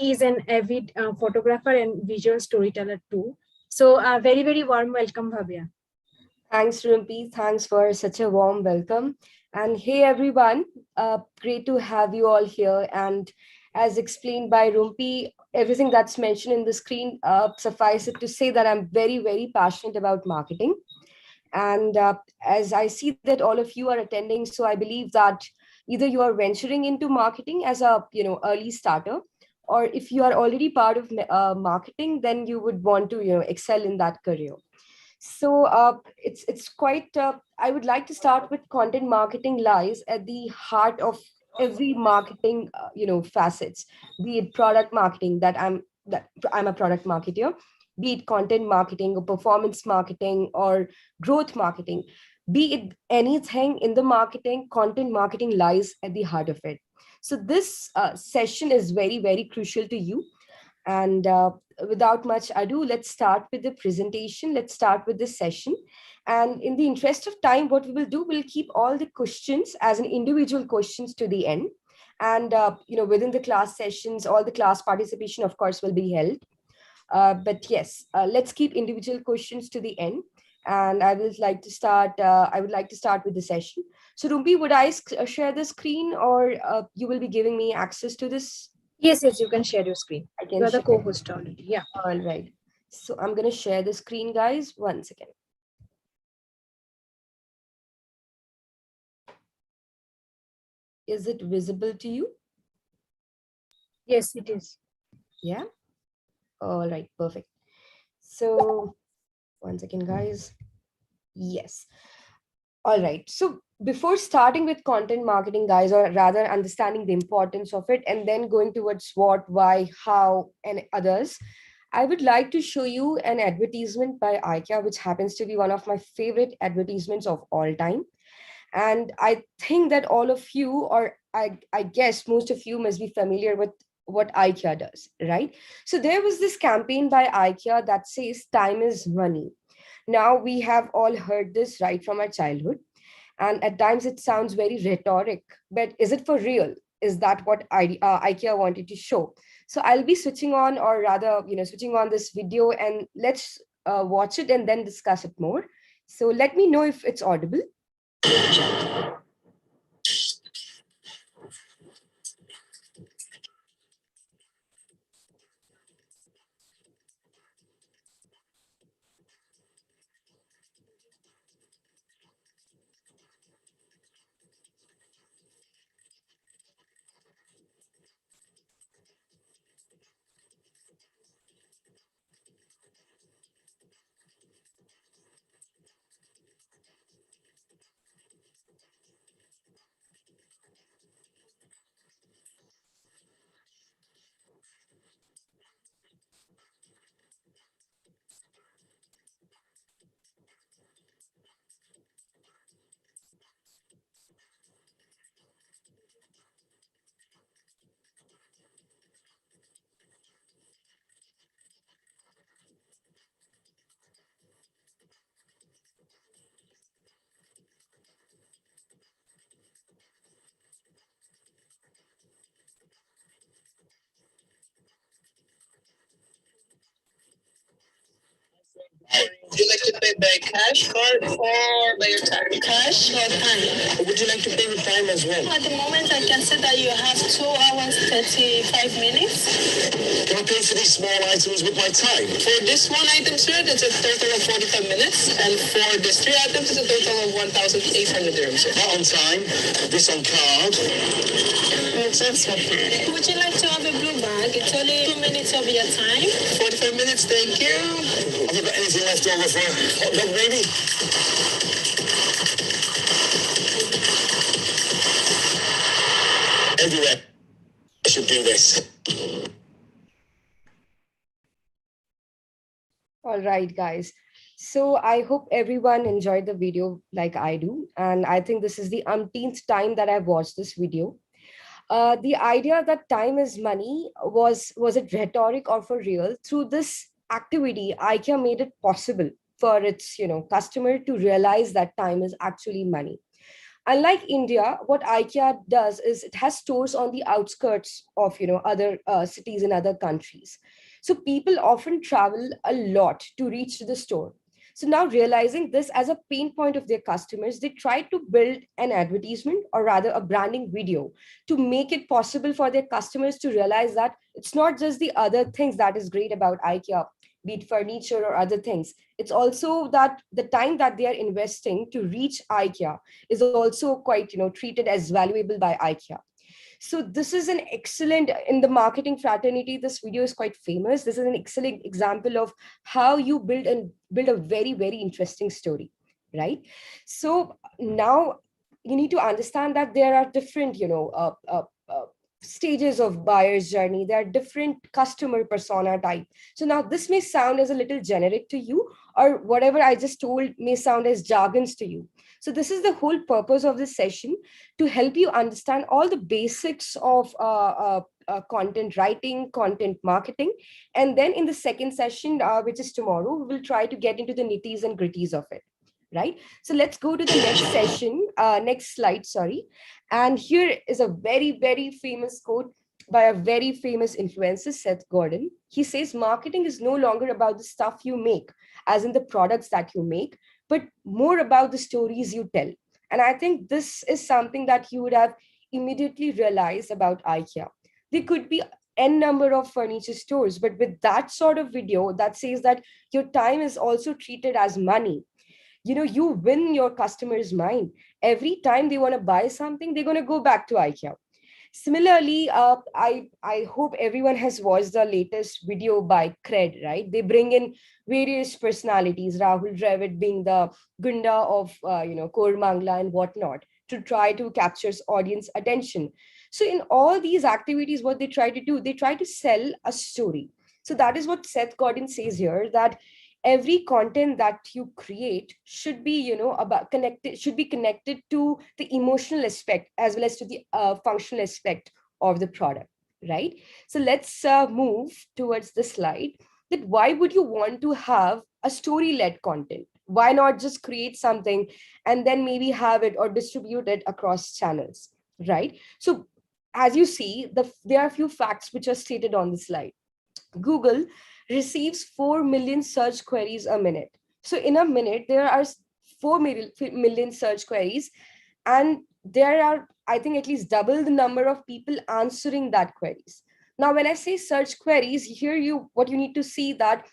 is an avid photographer and visual storyteller too. So very, very warm welcome, Bhavya. Thanks, Rimpi. Thanks for such a warm welcome. And hey, everyone. Great to have you all here. And as explained by Rumpi, everything that's mentioned in the screen, suffice it to say that I'm very, very passionate about marketing. And as I see that all of you are attending, so I believe that either you are venturing into marketing as a early starter, or if you are already part of marketing, then you would want to excel in that career. So it's quite. I would like to start with content marketing lies at the heart of every marketing facets, be it product marketing that I'm a product marketer, be it content marketing or performance marketing or growth marketing, be it anything in the marketing, content marketing lies at the heart of it. So this session is very, very crucial to you. And without much ado, let's start with the presentation. Let's start with this session. And in the interest of time, what we will do, we'll keep all the questions as an individual questions to the end. And within the class sessions, all the class participation, of course, will be held. But yes, let's keep individual questions to the end. And I would like to start. I would like to start with the session. So, Rumpi, would I share the screen, or you will be giving me access to this? Yes, yes, you can share your screen. I can You are the share. co-host already. Yeah. All right. So I'm going to share the screen, guys. One second. Is it visible to you? Yes, it is. Yeah. All right. Perfect. So one second, guys. Yes. All right. So before starting with content marketing, guys, or rather understanding the importance of it and then going towards what, why, how, and others, I would like to show you an advertisement by IKEA, which happens to be one of my favorite advertisements of all time. And I think that all of you, or I guess most of you, must be familiar with what IKEA does, right? So there was this campaign by IKEA that says time is money. Now we have all heard this right from our childhood, and at times it sounds very rhetoric, but is it for real? Is that what IKEA wanted to show? So I'll be switching on, or rather, switching on this video, and let's watch it and then discuss it more. So let me know if it's audible. Would you like to pay by cash, card, or by your time? Cash or time? Would you like to pay with time as well? At the moment, I can say that you have 2 hours, 35 minutes. Can I pay for these small items with my time? For this one item, sir, that's a total of 45 minutes. And for these 3 items, it's a total of 1,800 dirhams, sir. That on time, this on card. Would you like to have a blue bag? It's only 2 minutes of your time. 45 minutes, thank you. Have you got anything left over for a hot dog, maybe? Everywhere. I should do this. All right, guys. So I hope everyone enjoyed the video like I do. And I think this is the umpteenth time that I've watched this video. The idea that time is money, was it rhetoric or for real? Through this activity, IKEA made it possible for its customer to realize that time is actually money. Unlike India, what IKEA does is it has stores on the outskirts of other cities in other countries. So people often travel a lot to reach to the store. So now realizing this as a pain point of their customers, they try to build an advertisement, or rather a branding video, to make it possible for their customers to realize that it's not just the other things that is great about IKEA, be it furniture or other things. It's also that the time that they are investing to reach IKEA is also quite treated as valuable by IKEA. So this is an excellent, in the marketing fraternity, this video is quite famous. This is an excellent example of how you build a very, very interesting story, right? So now you need to understand that there are different stages of buyer's journey. There are different customer persona type. So now this may sound as a little generic to you, or whatever I just told may sound as jargons to you. So this is the whole purpose of this session, to help you understand all the basics of content writing, content marketing. And then in the second session, which is tomorrow, we will try to get into the nitties and gritties of it. Right. So let's go to the next session, next slide, sorry. And here is a very, very famous quote by a very famous influencer, Seth Godin. He says, marketing is no longer about the stuff you make, as in the products that you make, but more about the stories you tell. And I think this is something that you would have immediately realized about IKEA. There could be n number of furniture stores, but with that sort of video that says that your time is also treated as money, you win your customer's mind. Every time they want to buy something, they're going to go back to IKEA. Similarly, I hope everyone has watched the latest video by Cred, right? They bring in various personalities, Rahul Dravid being the Gunda of Kormangla and whatnot, to try to capture audience attention. So in all these activities, what they try to do, they try to sell a story. So that is what Seth Godin says here, that every content that you create should be connected to the emotional aspect as well as to the functional aspect of the product, right? So let's move towards the slide, that why would you want to have a story led content? Why not just create something and then maybe have it or distribute it across channels, right? So as you see, there are a few facts which are stated on the slide. Google receives 4 million search queries a minute. So in a minute, there are 4 million search queries, and there are, I think, at least double the number of people answering that queries. Now, when I say search queries, what you need to see that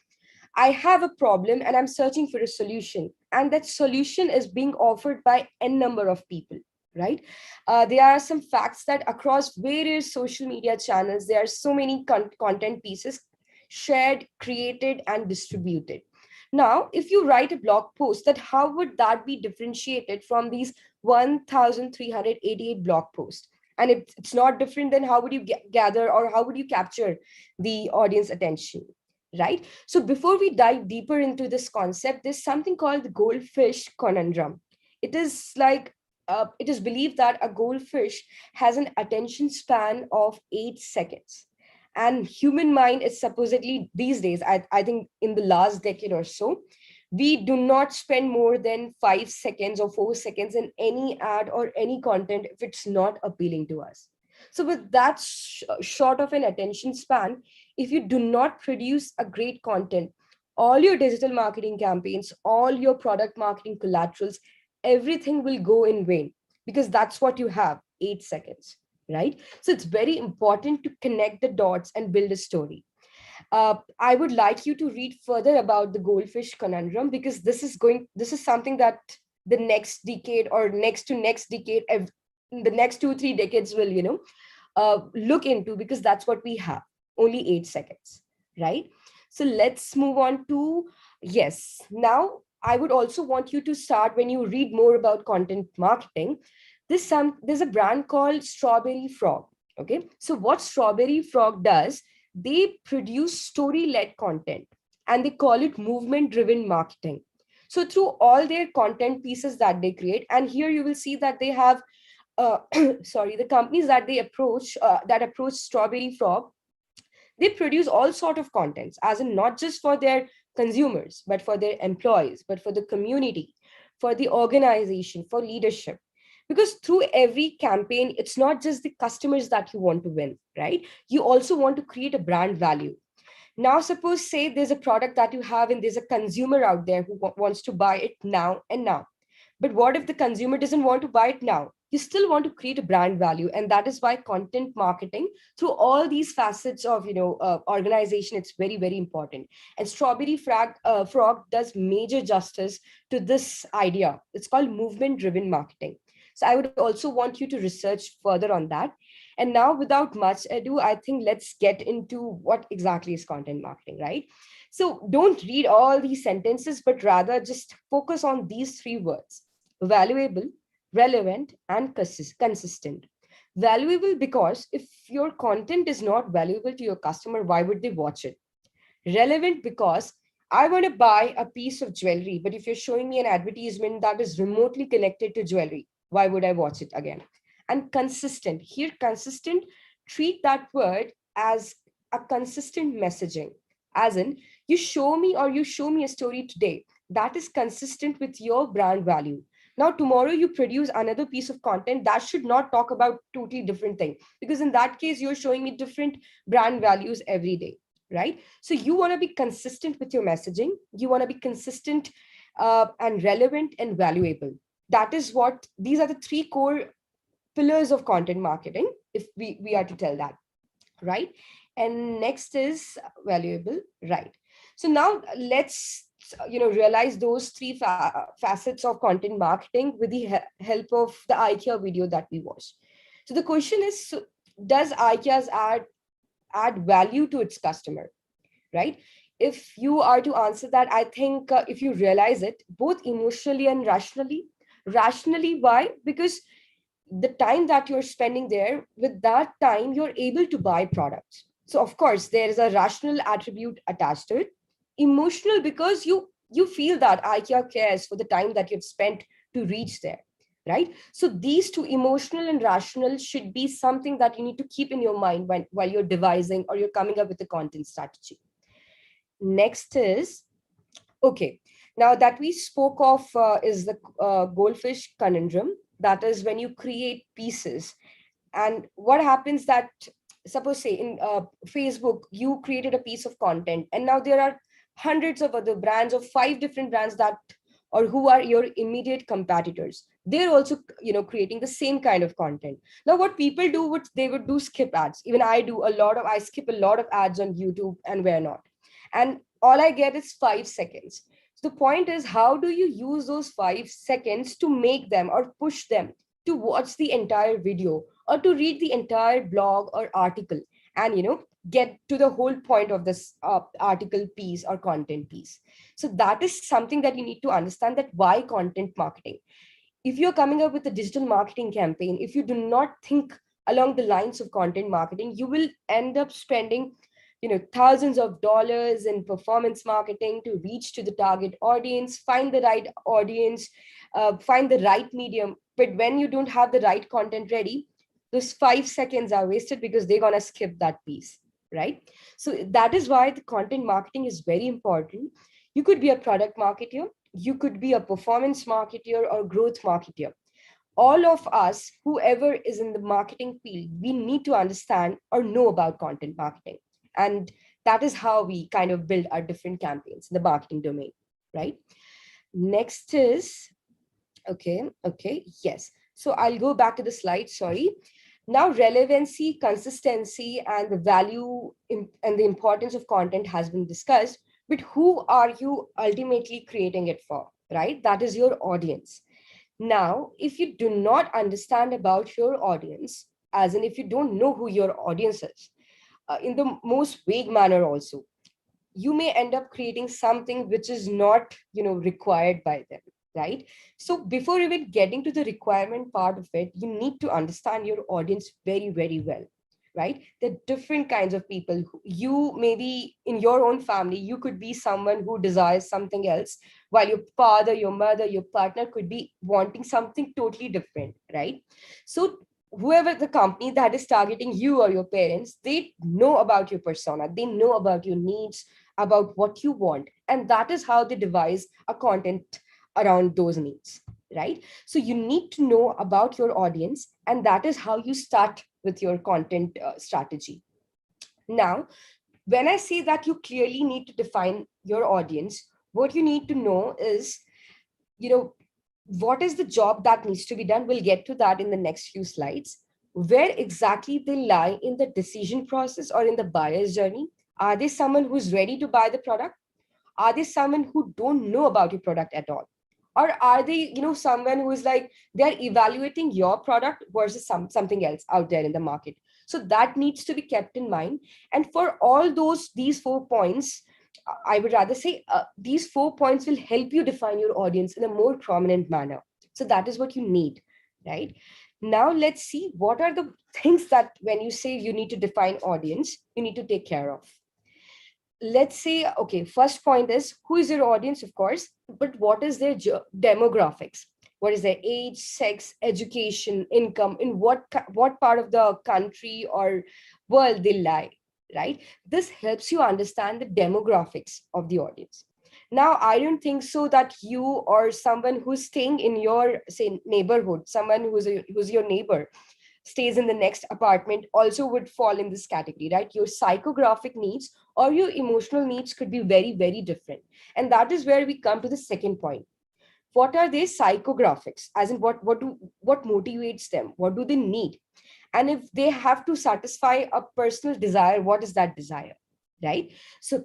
I have a problem and I'm searching for a solution, and that solution is being offered by n number of people, right? There are some facts that across various social media channels, there are so many content pieces shared, created, and distributed. Now, if you write a blog post, that how would that be differentiated from these 1,388 blog posts? And it's not different, then how would you gather, or how would you capture the audience attention, right? So before we dive deeper into this concept, there's something called the goldfish conundrum. It is believed that a goldfish has an attention span of 8 seconds. And human mind is supposedly these days, I think in the last decade or so, we do not spend more than 5 seconds or 4 seconds in any ad or any content if it's not appealing to us. So with that short of an attention span, if you do not produce a great content, all your digital marketing campaigns, all your product marketing collaterals, everything will go in vain, because that's what you have, 8 seconds. Right? So it's very important to connect the dots and build a story. I would like you to read further about the goldfish conundrum, because this is something that the next decade or next to next decade, the next 2-3 decades will, look into, because that's what we have, only 8 seconds, right? So let's move on to, yes. Now, I would also want you to start, when you read more about content marketing, there's a brand called Strawberry Frog. Okay, so what Strawberry Frog does, they produce story-led content, and they call it movement-driven marketing. So through all their content pieces that they create, and here you will see that they have, the companies that they approach, that approach Strawberry Frog, they produce all sort of contents, as in not just for their consumers, but for their employees, but for the community, for the organization, for leadership. Because through every campaign, it's not just the customers that you want to win, right? You also want to create a brand value. Now, suppose, say there's a product that you have and there's a consumer out there who wants to buy it now and now. But what if the consumer doesn't want to buy it now? You still want to create a brand value. And that is why content marketing through all these facets of, organization, it's very, very important. And Frog does major justice to this idea. It's called movement driven marketing. So I would also want you to research further on that. And now, without much ado, I think let's get into what exactly is content marketing, right? So don't read all these sentences, but rather just focus on these three words: valuable, relevant, and consistent. Valuable because if your content is not valuable to your customer, why would they watch it? Relevant because I want to buy a piece of jewelry, but if you're showing me an advertisement that is remotely connected to jewelry, why would I watch it again? And consistent. Here, consistent, treat that word as a consistent messaging. As in, you show me a story today that is consistent with your brand value. Now, tomorrow you produce another piece of content that should not talk about totally different thing, because in that case, you're showing me different brand values every day, right? So you want to be consistent with your messaging. You want to be consistent and relevant and valuable. That is what these are the three core pillars of content marketing, if we are to tell that, right? And next is valuable, right? So now let's realize those three facets of content marketing with the help of the IKEA video that we watched. So the question is, so does IKEA's add value to its customer, right? If you are to answer that, I think if you realize it both emotionally and rationally, why? Because the time that you're spending there, with that time you're able to buy products. So of course there is a rational attribute attached to it. Emotional because you feel that IKEA cares for the time that you've spent to reach there, right? So these two, emotional and rational, should be something that you need to keep in your mind while you're devising or you're coming up with a content strategy. Next is, okay, now that we spoke of is the goldfish conundrum. That is when you create pieces. And what happens that, suppose say in Facebook, you created a piece of content and now there are hundreds of other brands, or 5 different brands that, or who are your immediate competitors. They're also, creating the same kind of content. Now what people do, what they would do, skip ads. Even I skip a lot of ads on YouTube and where not. And all I get is 5 seconds. So the point is, how do you use those 5 seconds to make them or push them to watch the entire video or to read the entire blog or article, and get to the whole point of this article piece or content piece. So that is something that you need to understand, that why content marketing. If you're coming up with a digital marketing campaign, if you do not think along the lines of content marketing, you will end up spending thousands of dollars in performance marketing to reach to the target audience, find the right audience, find the right medium. But when you don't have the right content ready, those 5 seconds are wasted because they're going to skip that piece, right? So that is why the content marketing is very important. You could be a product marketer, you could be a performance marketer or growth marketer. All of us, whoever is in the marketing field, we need to understand or know about content marketing. And that is how we kind of build our different campaigns in the marketing domain, right? Next is, okay, yes. So I'll go back to the slide, sorry. Now, relevancy, consistency, and the value and the importance of content has been discussed, but who are you ultimately creating it for, right? That is your audience. Now, if you do not understand about your audience, as in if you don't know who your audience is, in the most vague manner also, you may end up creating something which is not required by them, right? So before even getting to the requirement part of it, you need to understand your audience very, very well, right? There are different kinds of people. You maybe in your own family, you could be someone who desires something else, while your father, your mother, your partner could be wanting something totally different, right? So whoever the company that is targeting you or your parents, they know about your persona, they know about your needs, about what you want, and that is how they devise a content around those needs, right? So you need to know about your audience, and that is how you start with your content strategy. Now, when I say that you clearly need to define your audience, what you need to know is, you know, what is the job that needs to be done. We'll get to that in the next few slides. Where exactly they lie in the decision process or in the buyer's journey. Are they someone who's ready to buy the product? Are they someone who don't know about your product at all? Or are they, someone who is like, they're evaluating your product versus something else out there in the market? So that needs to be kept in mind. And for all these 4 points, I would rather say these 4 points will help you define your audience in a more prominent manner. So that is what you need, right? Now let's see what are the things that when you say you need to define audience, you need to take care of. Let's say, okay, first point is, who is your audience, of course, but what is their demographics? What is their age, sex, education, income, in what part of the country or world they lie, right? This helps you understand the demographics of the audience. Now, I don't think so that you or someone who's staying in your, say, neighborhood, someone who's your neighbor, stays in the next apartment also would fall in this category, right? Your psychographic needs or your emotional needs could be very, very different. And that is where we come to the second point. What are their psychographics? As in, what motivates them? What do they need? And if they have to satisfy a personal desire, what is that desire, right? So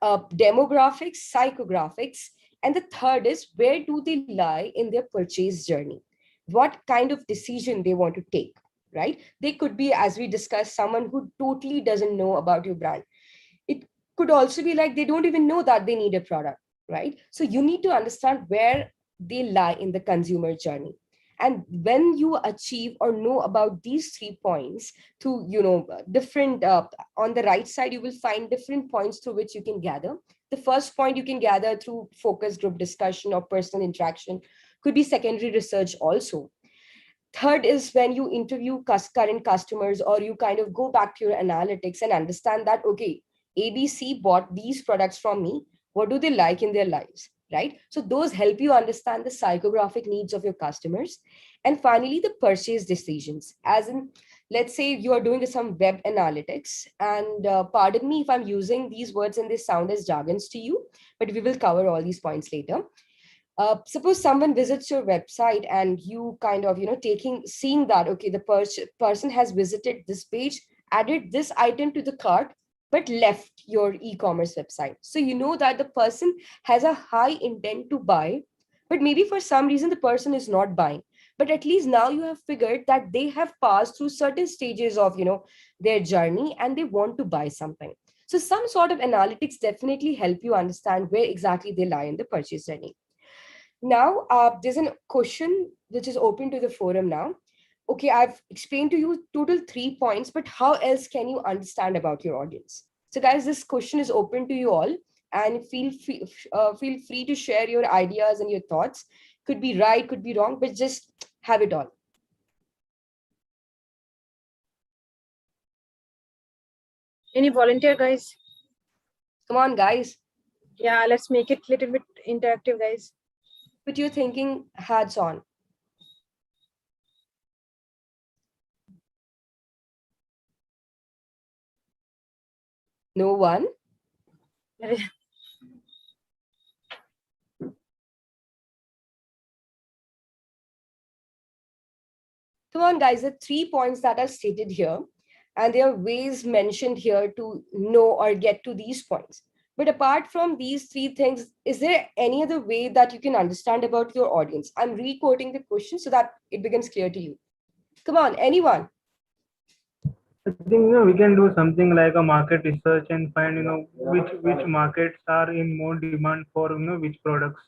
demographics, psychographics, and the third is, where do they lie in their purchase journey? What kind of decision they want to take, right? They could be, as we discussed, someone who totally doesn't know about your brand. It could also be like they don't even know that they need a product, right? So you need to understand where they lie in the consumer journey. And when you achieve or know about these 3 points to, different, on the right side, you will find different points through which you can gather. The first point you can gather through focus group discussion or personal interaction, could be secondary research also. Third is when you interview current customers, or you kind of go back to your analytics and understand that, okay, ABC bought these products from me. What do they like in their lives, right? So those help you understand the psychographic needs of your customers. And finally, the purchase decisions. As in, let's say you are doing some web analytics, and pardon me if I'm using these words and they sound as jargons to you, but we will cover all these points later. Suppose someone visits your website and you kind of, seeing that, okay, the person has visited this page, added this item to the cart, but left your e-commerce website. So you know that the person has a high intent to buy, but maybe for some reason the person is not buying. But at least now you have figured that they have passed through certain stages of, their journey, and they want to buy something. So some sort of analytics definitely help you understand where exactly they lie in the purchase journey. Now, there's a question which is open to the forum now. Okay, I've explained to you total 3 points, but how else can you understand about your audience? So, guys, this question is open to you all, and feel free to share your ideas and your thoughts. Could be right, could be wrong, but just have it all. Any volunteer, guys? Come on, guys. Yeah, let's make it a little bit interactive, guys. Put your thinking hats on. No one? Come on, guys, the 3 points that are stated here, and there are ways mentioned here to know or get to these points. But apart from these 3 things, is there any other way that you can understand about your audience? I'm re-quoting the question so that it becomes clear to you. Come on, anyone? I think we can do something like a market research and find which markets are in more demand for which products.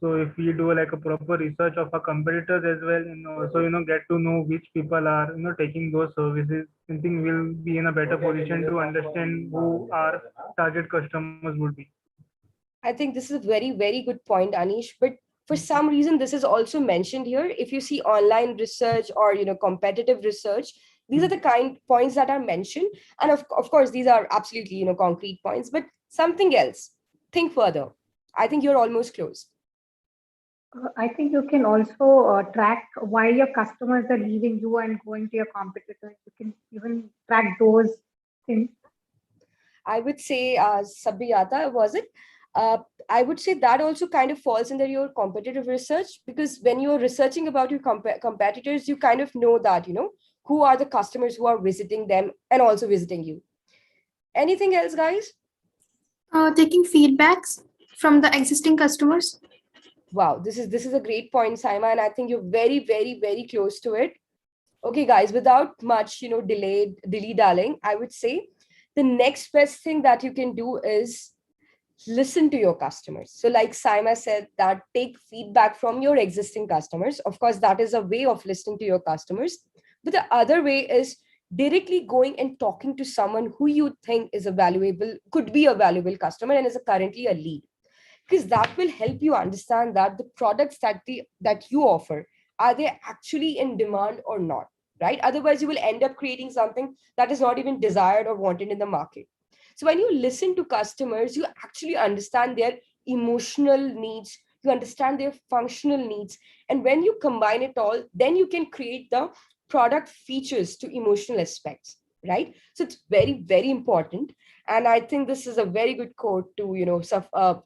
So if we do like a proper research of our competitors as well, and also get to know which people are taking those services, I think we'll be in a better position to understand who our target customers would be. I think this is a very, very good point, Anish. But for some reason, this is also mentioned here. If you see online research or competitive research, these are the kind points that are mentioned. And of course, these are absolutely concrete points. But something else. Think further. I think you're almost close. I think you can also track why your customers are leaving you and going to your competitors. You can even track those things. I would say, Sabiyata, was it? Uh, I would say that also kind of falls under your competitive research, because when you're researching about your competitors, you kind of know that, who are the customers who are visiting them and also visiting you. Anything else, guys? Taking feedbacks from the existing customers. Wow, this is a great point, Saima, and I think you're very, very, very close to it. Okay, guys, without much, dilly dallying, I would say the next best thing that you can do is listen to your customers. So like Saima said, that take feedback from your existing customers. Of course, that is a way of listening to your customers. But the other way is directly going and talking to someone who you think is a valuable, could be a valuable customer and is currently a lead, because that will help you understand that the products that you offer, are they actually in demand or not, right? Otherwise you will end up creating something that is not even desired or wanted in the market. So when you listen to customers, you actually understand their emotional needs, you understand their functional needs, and when you combine it all, then you can create the product features to emotional aspects, right? So it's very, very important. And I think this is a very good quote to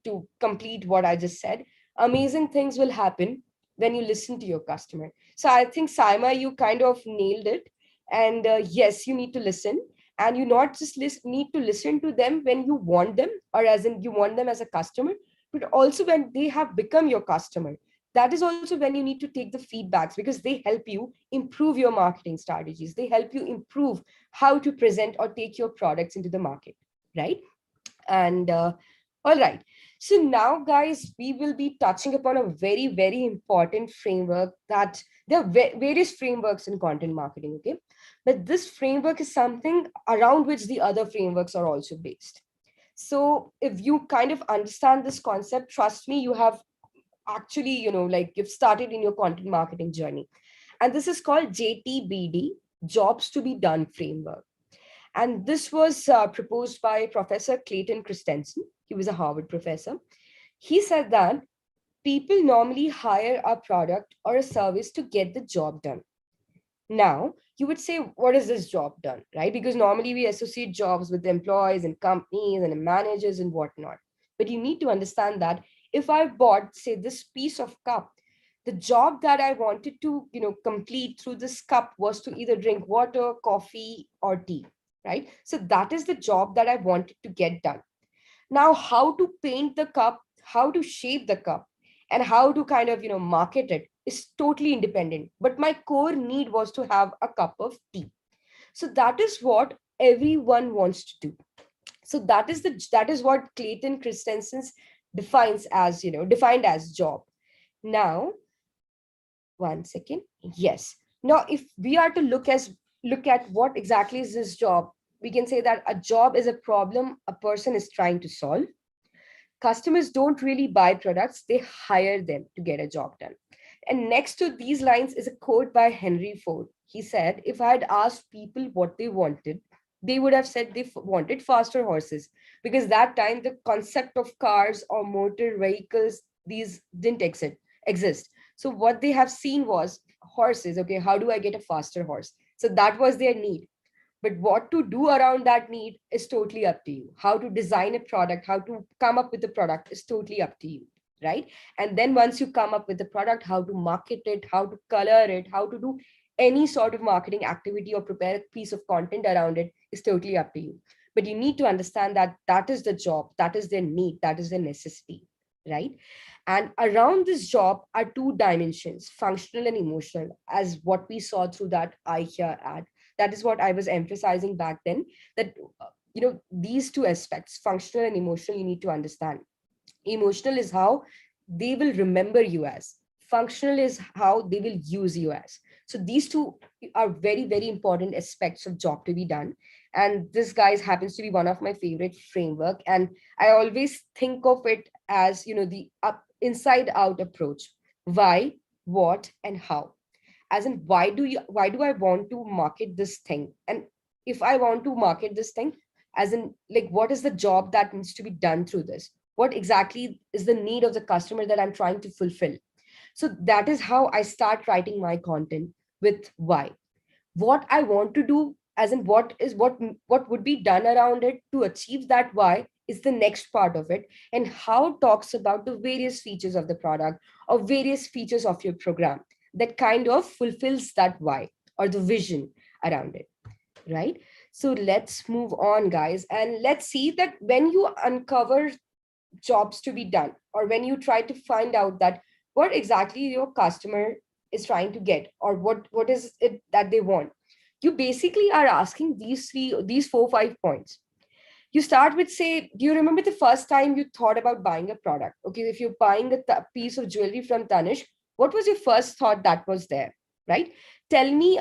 to complete what I just said. Amazing things will happen when you listen to your customer. So I think, Saima, you kind of nailed it. And yes, you need to listen, and you not just need to listen to them when you want them, or as in you want them as a customer, but also when they have become your customer. That is also when you need to take the feedbacks, because they help you improve your marketing strategies, they help you improve how to present or take your products into the market, right? And all right. So now, guys, we will be touching upon a very, very important framework, that there are various frameworks in content marketing, okay? But this framework is something around which the other frameworks are also based. So if you kind of understand this concept, trust me, you have actually, like you've started in your content marketing journey. And this is called JTBD, Jobs to be Done framework. And this was proposed by Professor Clayton Christensen. He was a Harvard professor. He said that people normally hire a product or a service to get the job done. Now, you would say, what is this job done, right? Because normally we associate jobs with employees and companies and managers and whatnot. But you need to understand that if I bought, say, this piece of cup, the job that I wanted to, complete through this cup was to either drink water, coffee, or tea, right? So that is the job that I wanted to get done. Now, how to paint the cup, how to shape the cup, and how to kind of, market it is totally independent. But my core need was to have a cup of tea. So that is what everyone wants to do. So that is what Clayton Christensen's defined as job. Now, one second. Yes. Now, if we are to look at what exactly is this job, we can say that a job is a problem a person is trying to solve. Customers don't really buy products, they hire them to get a job done. And next to these lines is a quote by Henry Ford. He said, if I had asked people what they wanted, they would have said they wanted faster horses, because that time the concept of cars or motor vehicles, these didn't exist. So what they have seen was horses. Okay, how do I get a faster horse? So that was their need. But what to do around that need is totally up to you. How to design a product, how to come up with a product is totally up to you, right? And then once you come up with the product, how to market it, how to color it, how to do any sort of marketing activity or prepare a piece of content around it is totally up to you. But you need to understand that that is the job, that is their need, that is their necessity, right? And around this job are two dimensions, functional and emotional, as what we saw through that IKEA ad. That is what I was emphasizing back then, that these two aspects, functional and emotional, you need to understand. Emotional is how they will remember you as, functional is how they will use you as. So these two are very, very important aspects of job to be done. And this, guys, happens to be one of my favorite framework, and I always think of it as the inside out approach. Why, what, and how. As in, why do I want to market this thing? And if I want to market this thing, as in, like, what is the job that needs to be done through this? What exactly is the need of the customer that I'm trying to fulfill? So that is how I start writing my content, with why. What I want to do, as in what would be done around it to achieve that why, is the next part of it, and how it talks about the various features of the product or various features of your program that kind of fulfills that why or the vision around it, right? So let's move on, guys, and let's see that when you uncover jobs to be done, or when you try to find out that what exactly your customer is trying to get, or what is it that they want, you basically are asking these 4 5 points. You start with, say, do you remember the first time you thought about buying a product? Okay, if you're buying a piece of jewelry from Tanish, what was your first thought that was there, right? Tell me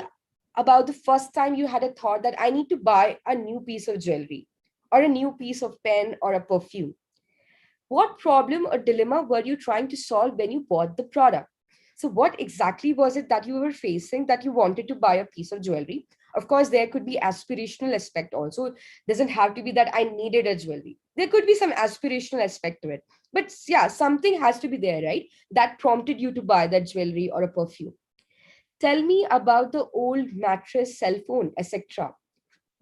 about the first time you had a thought that I need to buy a new piece of jewelry, or a new piece of pen, or a perfume. What problem or dilemma were you trying to solve when you bought the product? So, what exactly was it that you were facing that you wanted to buy a piece of jewelry? Of course, there could be aspirational aspect also. It doesn't have to be that I needed a jewelry. There could be some aspirational aspect to it. But yeah, something has to be there, right? That prompted you to buy that jewelry or a perfume. Tell me about the old mattress, cell phone, etc.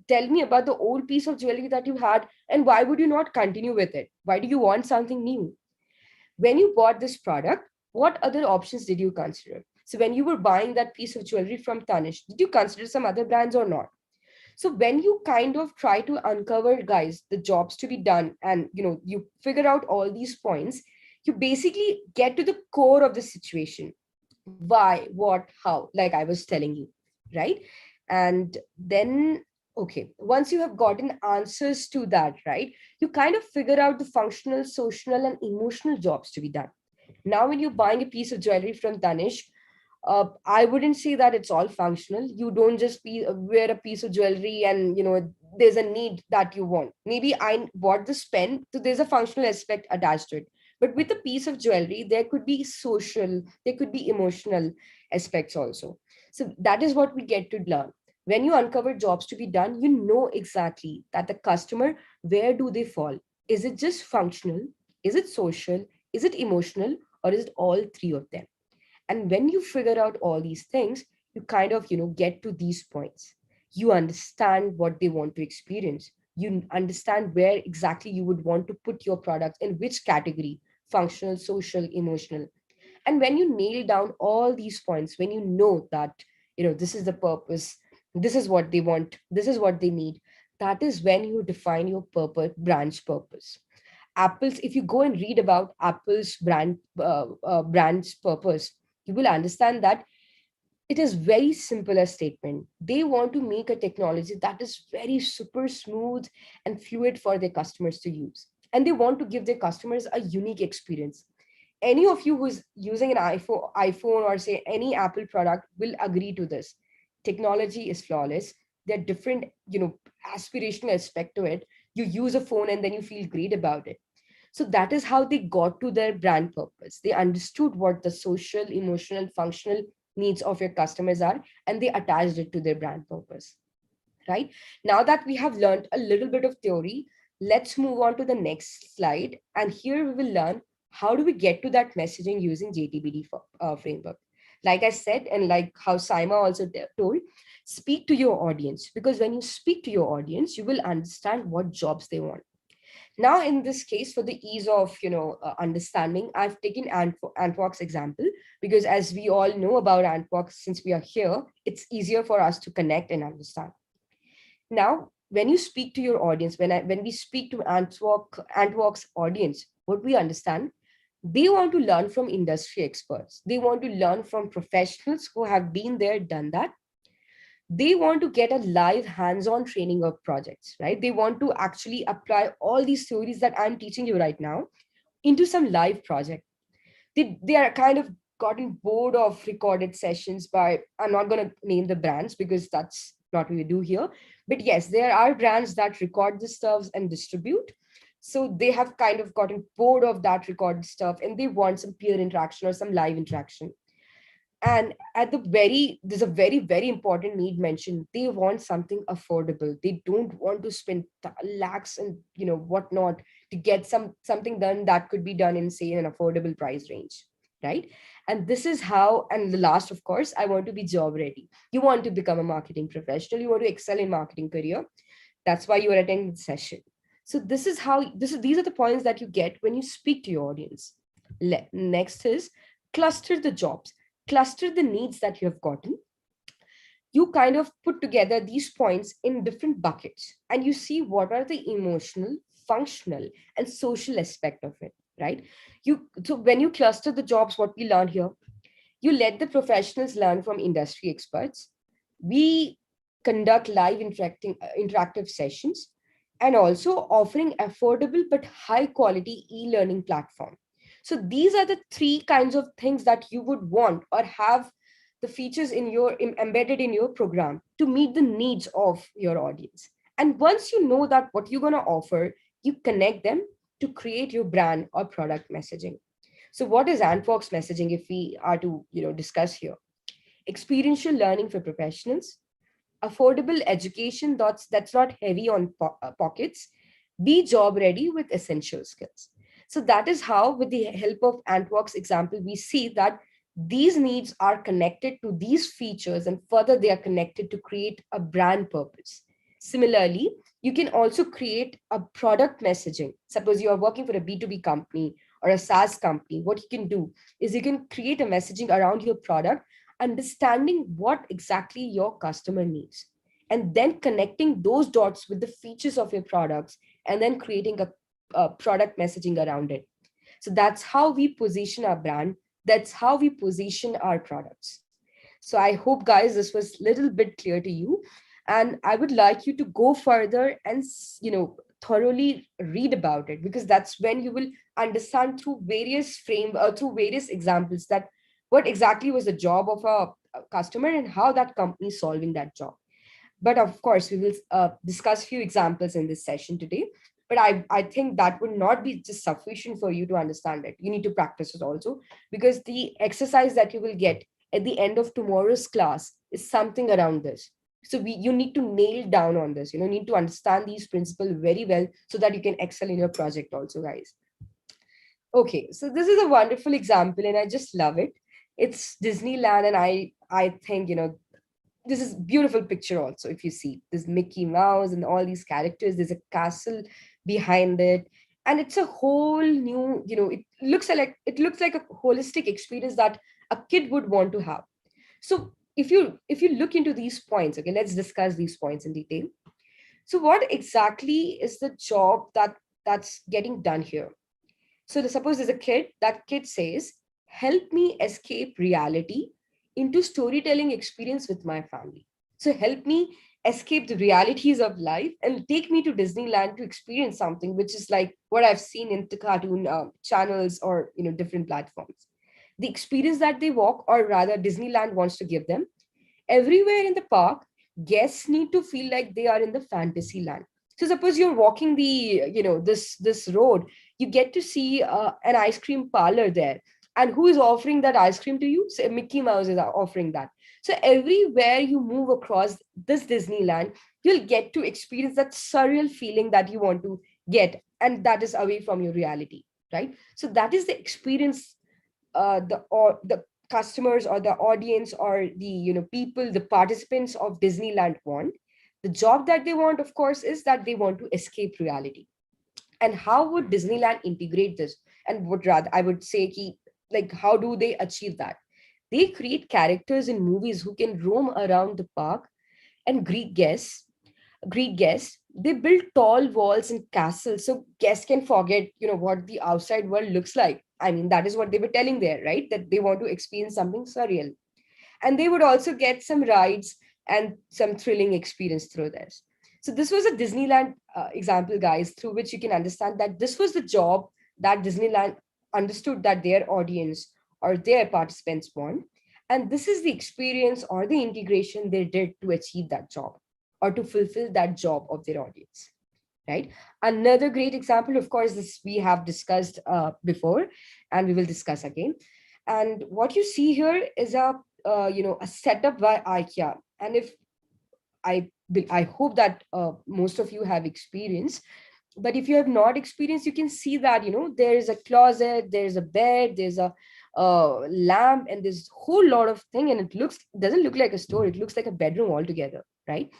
Tell me about the old piece of jewelry that you had, and why would you not continue with it? Why do you want something new? When you bought this product, what other options did you consider? So when you were buying that piece of jewelry from Tanish, did you consider some other brands or not? So when you kind of try to uncover, guys, the jobs to be done, and you figure out all these points, you basically get to the core of the situation. Why, what, how, like I was telling you, right? And then, okay, once you have gotten answers to that, right, you kind of figure out the functional, social, and emotional jobs to be done. Now when you're buying a piece of jewelry from Danish, I wouldn't say that it's all functional. You don't just wear a piece of jewelry and there's a need that you want. Maybe I bought this pen, so there's a functional aspect attached to it. But with a piece of jewelry, there could be social, there could be emotional aspects also. So that is what we get to learn. When you uncover jobs to be done, you know exactly that the customer, where do they fall? Is it just functional? Is it social? Is it emotional? Or is it all three of them? And when you figure out all these things, you kind of get to these points. You understand what they want to experience. You understand where exactly you would want to put your product, in which category: functional, social, emotional. And when you nail down all these points, when you know that this is the purpose, this is what they want, this is what they need, that is when you define your purpose, brand's purpose. Apple's, if you go and read about Apple's brand's purpose, you will understand that it is very simple a statement. They want to make a technology that is very super smooth and fluid for their customers to use, and they want to give their customers a unique experience. Any of you who's using an iPhone or say any Apple product will agree to this. Technology is flawless. There are different aspirational aspect to it. You use a phone and then you feel great about it. So that is how they got to their brand purpose. They understood what the social, emotional, functional needs of your customers are, and they attached it to their brand purpose. Right? Now that we have learned a little bit of theory, let's move on to the next slide. And here we will learn how do we get to that messaging using JTBD framework. Like I said, and like how Saima also told, speak to your audience, because when you speak to your audience, you will understand what jobs they want. Now, in this case, for the ease of understanding, I've taken Antwak's example, because as we all know about Antwak, since we are here, it's easier for us to connect and understand. Now, when you speak to your audience, when we speak to Antwak's audience, what we understand, they want to learn from industry experts. They want to learn from professionals who have been there, done that. They want to get a live hands-on training of projects, right? They want to actually apply all these theories that I'm teaching you right now into some live project. They are kind of gotten bored of recorded sessions by, I'm not going to name the brands because that's not what we do here. But yes, there are brands that record the stuff and distribute. So they have kind of gotten bored of that recorded stuff and they want some peer interaction or some live interaction. And at the there's a very, very important need mentioned. They want something affordable. They don't want to spend lakhs and whatnot to get something done that could be done in, say, an affordable price range. right? And this is how, and the last, of course, I want to be job ready. You want to become a marketing professional, you want to excel in marketing career. That's why you are attending the session. So this is how, these are the points that you get when you speak to your audience. Next is cluster the jobs, cluster the needs that you have gotten. You kind of put together these points in different buckets and you see what are the emotional, functional, and social aspect of it, right? So when you cluster the jobs, what we learn here, you let the professionals learn from industry experts. We conduct live interactive sessions and also offering affordable but high quality e-learning platform. So these are the three kinds of things that you would want or have the features in your embedded in your program to meet the needs of your audience. And once you know that what you're going to offer, you connect them to create your brand or product messaging. So what is Antwak's messaging if we are to, discuss here? Experiential learning for professionals, affordable education that's not heavy on pockets, be job ready with essential skills. So that is how, with the help of Antwak's example, we see that these needs are connected to these features and further they are connected to create a brand purpose. Similarly, you can also create a product messaging. Suppose you are working for a B2B company or a SaaS company. What you can do is you can create a messaging around your product, understanding what exactly your customer needs, and then connecting those dots with the features of your products, and then creating a product messaging around it. So that's how we position our brand. That's how we position our products. So I hope, guys, this was a little bit clear to you. And I would like you to go further and, thoroughly read about it, because that's when you will understand through through various examples that what exactly was the job of a customer and how that company is solving that job. But of course, we will discuss few examples in this session today. But I think that would not be just sufficient for you to understand it. You need to practice it also, because the exercise that you will get at the end of tomorrow's class is something around this. So you need to nail down on this, need to understand these principles very well so that you can excel in your project also, guys. Okay, so this is a wonderful example and I just love it. It's Disneyland, and I think, this is beautiful picture also. If you see this Mickey Mouse and all these characters, there's a castle behind it, and it's a whole new, it looks like a holistic experience that a kid would want to have. So if you look into these points, okay, let's discuss these points in detail. So what exactly is the job that's getting done here? So suppose there's a kid, that kid says, help me escape reality into storytelling experience with my family. So help me escape the realities of life and take me to Disneyland to experience something which is like what I've seen in the cartoon channels or different platforms. The experience that they walk, or rather Disneyland wants to give them, everywhere in the park, guests need to feel like they are in the fantasy land. So suppose you're walking this road, you get to see an ice cream parlor there. And who is offering that ice cream to you? So Mickey Mouse is offering that. So everywhere you move across this Disneyland, you'll get to experience that surreal feeling that you want to get, and that is away from your reality, right? So that is the experience the customers or the audience or the people, the participants of Disneyland want. The job that they want, of course, is that they want to escape reality. And how would Disneyland integrate this? And would rather, I would say, like, how do they achieve that? They create characters in movies who can roam around the park and greet guests. They build tall walls and castles so guests can forget what the outside world looks like. I mean, that is what they were telling there, right? That they want to experience something surreal. And they would also get some rides and some thrilling experience through this. So this was a Disneyland example, guys, through which you can understand that this was the job that Disneyland understood that their audience or their participants want. And this is the experience or the integration they did to achieve that job or to fulfill that job of their audience, right? Another great example, of course, this we have discussed before, and we will discuss again. And what you see here is a setup by IKEA. And if I hope that most of you have experience, but if you have not experienced, you can see that there is a closet, there's a bed, there's a lamp and this whole lot of thing, and it doesn't look like a store, it looks like a bedroom altogether, right?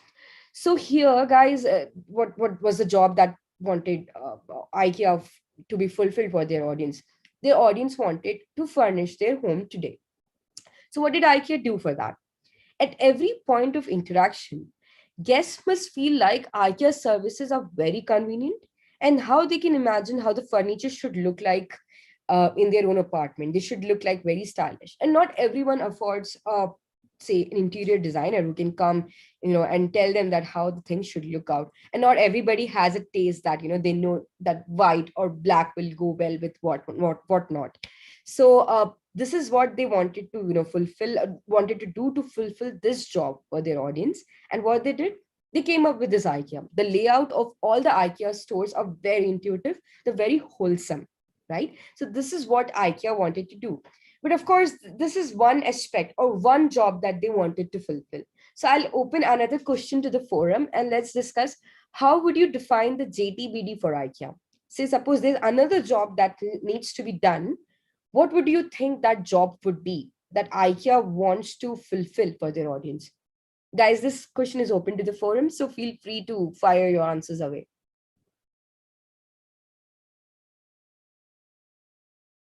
So here, guys, what was the job that wanted IKEA to be fulfilled for their audience? Their audience wanted to furnish their home today. So what did IKEA do for that? At every point of interaction, guests must feel like IKEA services are very convenient, and how they can imagine how the furniture should look like in their own apartment. They should look like very stylish. And not everyone affords, say, an interior designer who can come, and tell them that how the things should look out. And not everybody has a taste that, they know that white or black will go well with what not. So this is what they wanted to, wanted to do to fulfill this job for their audience. And what they did, they came up with this IKEA. The layout of all the IKEA stores are very intuitive, they're very wholesome, right? So this is what IKEA wanted to do. But of course, this is one aspect or one job that they wanted to fulfill. So I'll open another question to the forum and let's discuss, how would you define the JTBD for IKEA? Say, suppose there's another job that needs to be done. What would you think that job would be that IKEA wants to fulfill for their audience? Guys, this question is open to the forum, so feel free to fire your answers away.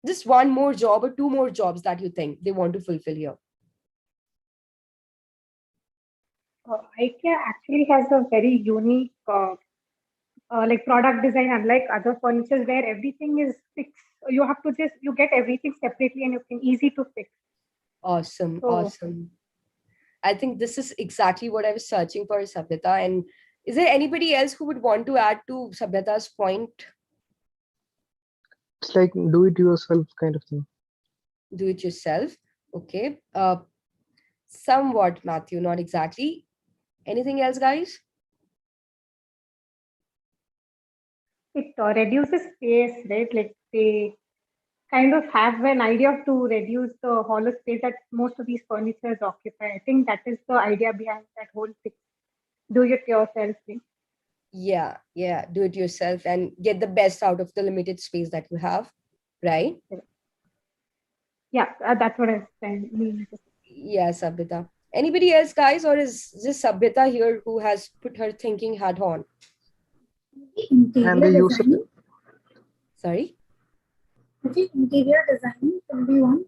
Just one more job or two more jobs that you think they want to fulfill here. IKEA actually has a very unique like product design, unlike other furnitures where everything is fixed. You have to you get everything separately and you can easy to fix. Awesome, So, awesome. I think this is exactly what I was searching for, Sabhyata. And is there anybody else who would want to add to Sabhyata's point? It's like do it yourself kind of thing. Do it yourself. Okay. Somewhat, Matthew, not exactly. Anything else, guys? it reduces space, right? Like they kind of have an idea to reduce the hollow space that most of these furnitures occupy. I think that is the idea behind that whole thing. Do it yourself thing. Yeah, do it yourself and get the best out of the limited space that you have, right? Yeah, that's what I was meaning to say. Yeah, Sabhyata. Anybody else, guys, or is this Sabhyata here who has put her thinking hat on? And the user. Sorry? Interior designing can be one.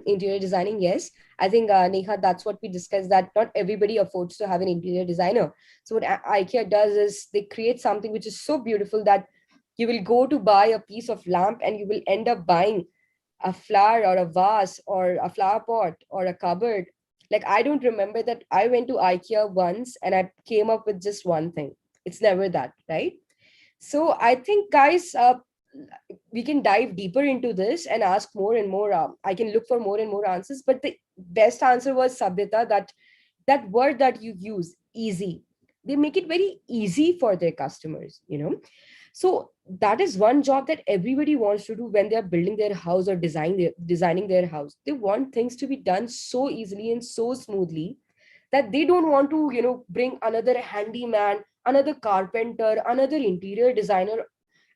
Interior designing, yes. I think, Neha, that's what we discussed, that not everybody affords to have an interior designer. So what IKEA does is they create something which is so beautiful that you will go to buy a piece of lamp and you will end up buying a flower or a vase or a flower pot or a cupboard. Like, I don't remember that I went to IKEA once and I came up with just one thing. It's never that, right? So I think, guys, we can dive deeper into this and ask more and more. I can look for more and more answers, but the best answer was, Sabhyata, that word that you use, easy. They make it very easy for their customers, So that is one job that everybody wants to do when they are building their house or designing their house. They want things to be done so easily and so smoothly that they don't want to, bring another handyman, another carpenter, another interior designer,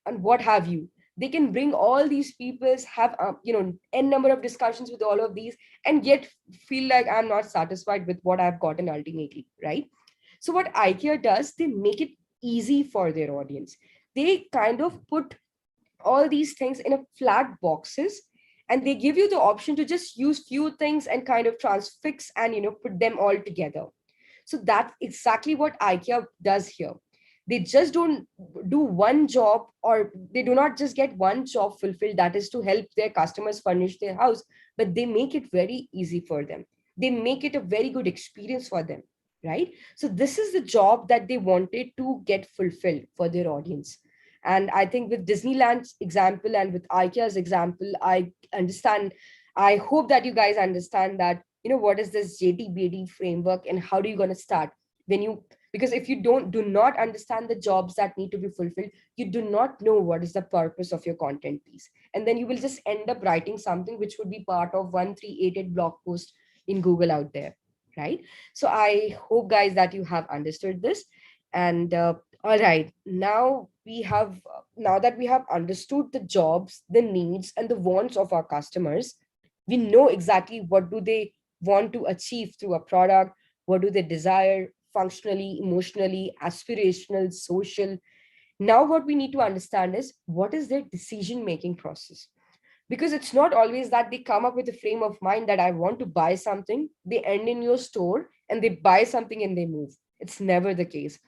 and what have you. They can bring all these people, have n number of discussions with all of these, and yet feel like I'm not satisfied with what I've gotten ultimately, right? So what IKEA does, they make it easy for their audience. They kind of put all these things in a flat boxes, and they give you the option to just use few things and kind of transfix and put them all together. So that's exactly what IKEA does here. They just don't do one job, or they do not just get one job fulfilled, that is to help their customers furnish their house, but they make it very easy for them. They make it a very good experience for them, right? So this is the job that they wanted to get fulfilled for their audience. And I think with Disneyland's example and with IKEA's example, I understand, I hope that you guys understand that, what is this JTBD framework and how do you going to start when you, because if you do not understand the jobs that need to be fulfilled, you do not know what is the purpose of your content piece. And then you will just end up writing something which would be part of 1388 blog post in Google out there, right? So I hope, guys, that you have understood this. And all right, now that we have understood the jobs, the needs, and the wants of our customers, We know exactly what do they want to achieve through a product, what do they desire functionally, emotionally, aspirational, social. Now what we need to understand is what is their decision making process, because it's not always that they come up with a frame of mind that I want to buy something, they end in your store and they buy something and they move. It's never the case.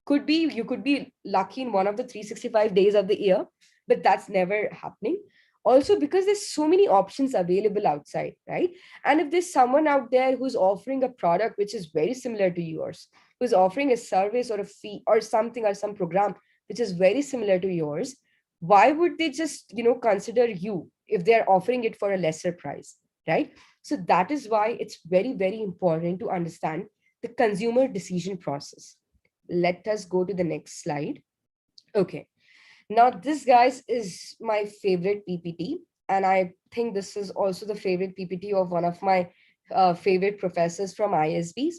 Could be you could be lucky in one of the 365 days of the year, but that's never happening. Also because there's so many options available outside, right? And if there's someone out there who's offering a product which is very similar to yours, who's offering a service or a fee or something or some program which is very similar to yours, why would they just consider you if they're offering it for a lesser price, right? So that is why it's very, very important to understand the consumer decision process. Let us go to the next slide. Okay, now this, guys, is my favorite PPT, and I think this is also the favorite PPT of one of my favorite professors from ISB,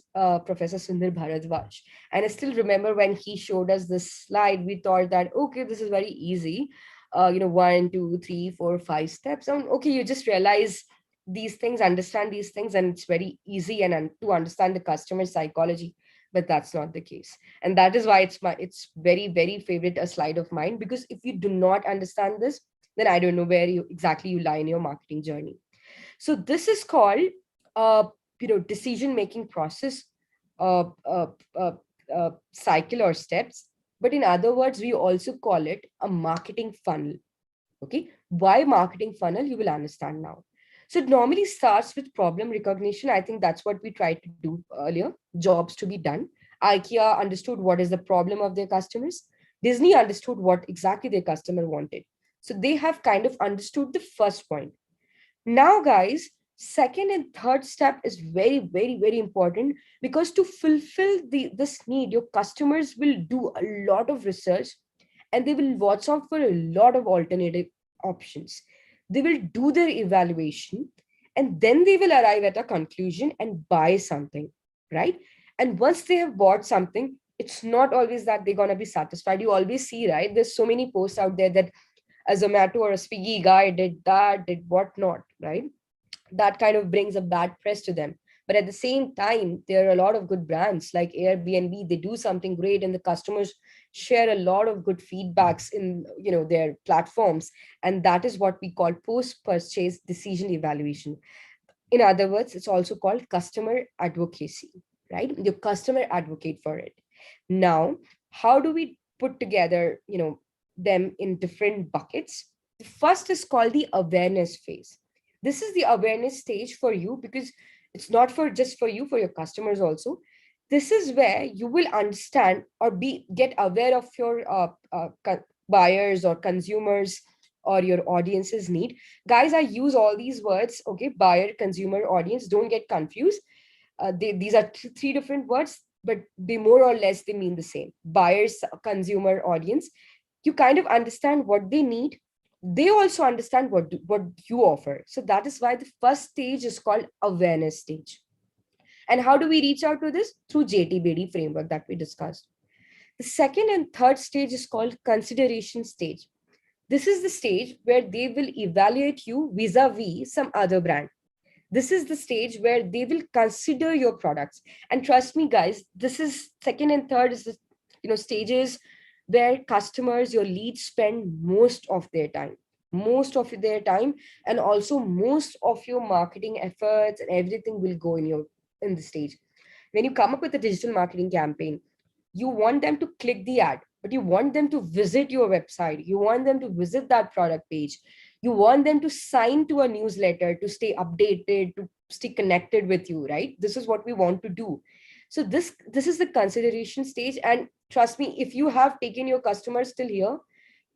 Professor Sundar Bharadwaj. And I still remember when he showed us this slide, we thought that, okay, this is very easy. 1, 2, 3, 4, 5 steps. And okay, you just realize these things, understand these things, and it's very easy and to understand the customer psychology. But that's not the case, and that is why it's very, very favorite a slide of mine, because if you do not understand this, then I don't know where you exactly you lie in your marketing journey. So this is called decision making process, uh, uh, uh, cycle or steps. But in other words, we also call it a marketing funnel. Okay, why marketing funnel, you will understand now. So it normally starts with problem recognition. I think that's what we tried to do earlier, jobs to be done. IKEA understood what is the problem of their customers. Disney understood what exactly their customer wanted. So they have kind of understood the first point. Now, guys, second and third step is very, very, very important, because to fulfill this need, your customers will do a lot of research and they will watch out for a lot of alternative options. They will do their evaluation and then they will arrive at a conclusion and buy something, right? And once they have bought something, it's not always that they're going to be satisfied. You always see, right? There's so many posts out there that a Zomato or a Swiggy guy did that, did whatnot, right? That kind of brings a bad press to them. But at the same time, there are a lot of good brands like Airbnb. They do something great, and the customers share a lot of good feedbacks in their platforms, and that is what we call post-purchase decision evaluation. In other words, it's also called customer advocacy, right? Your customer advocate for it. Now, how do we put together them in different buckets? The first is called the awareness phase. This is the awareness stage for you, because it's not for just for you, for your customers also. This is where you will understand or get aware of your buyers or consumers or your audience's need. Guys, I use all these words, okay? Buyer, consumer, audience, don't get confused. These are three different words, but they more or less they mean the same. Buyers, consumer, audience. You kind of understand what they need. They also understand what you offer. So that is why the first stage is called awareness stage. And how do we reach out to this? Through JTBD framework that we discussed. The second and third stage is called consideration stage. This is the stage where they will evaluate you vis-a-vis some other brand. This is the stage where they will consider your products. And trust me, guys, this is second and third is the stages where customers, your leads, spend most of their time, and also most of your marketing efforts and everything will go in the stage. When you come up with a digital marketing campaign, you want them to click the ad, but you want them to visit your website, you want them to visit that product page, you want them to sign to a newsletter to stay updated, to stay connected with you, right? This is what we want to do. So this is the consideration stage. And trust me, if you have taken your customers till here,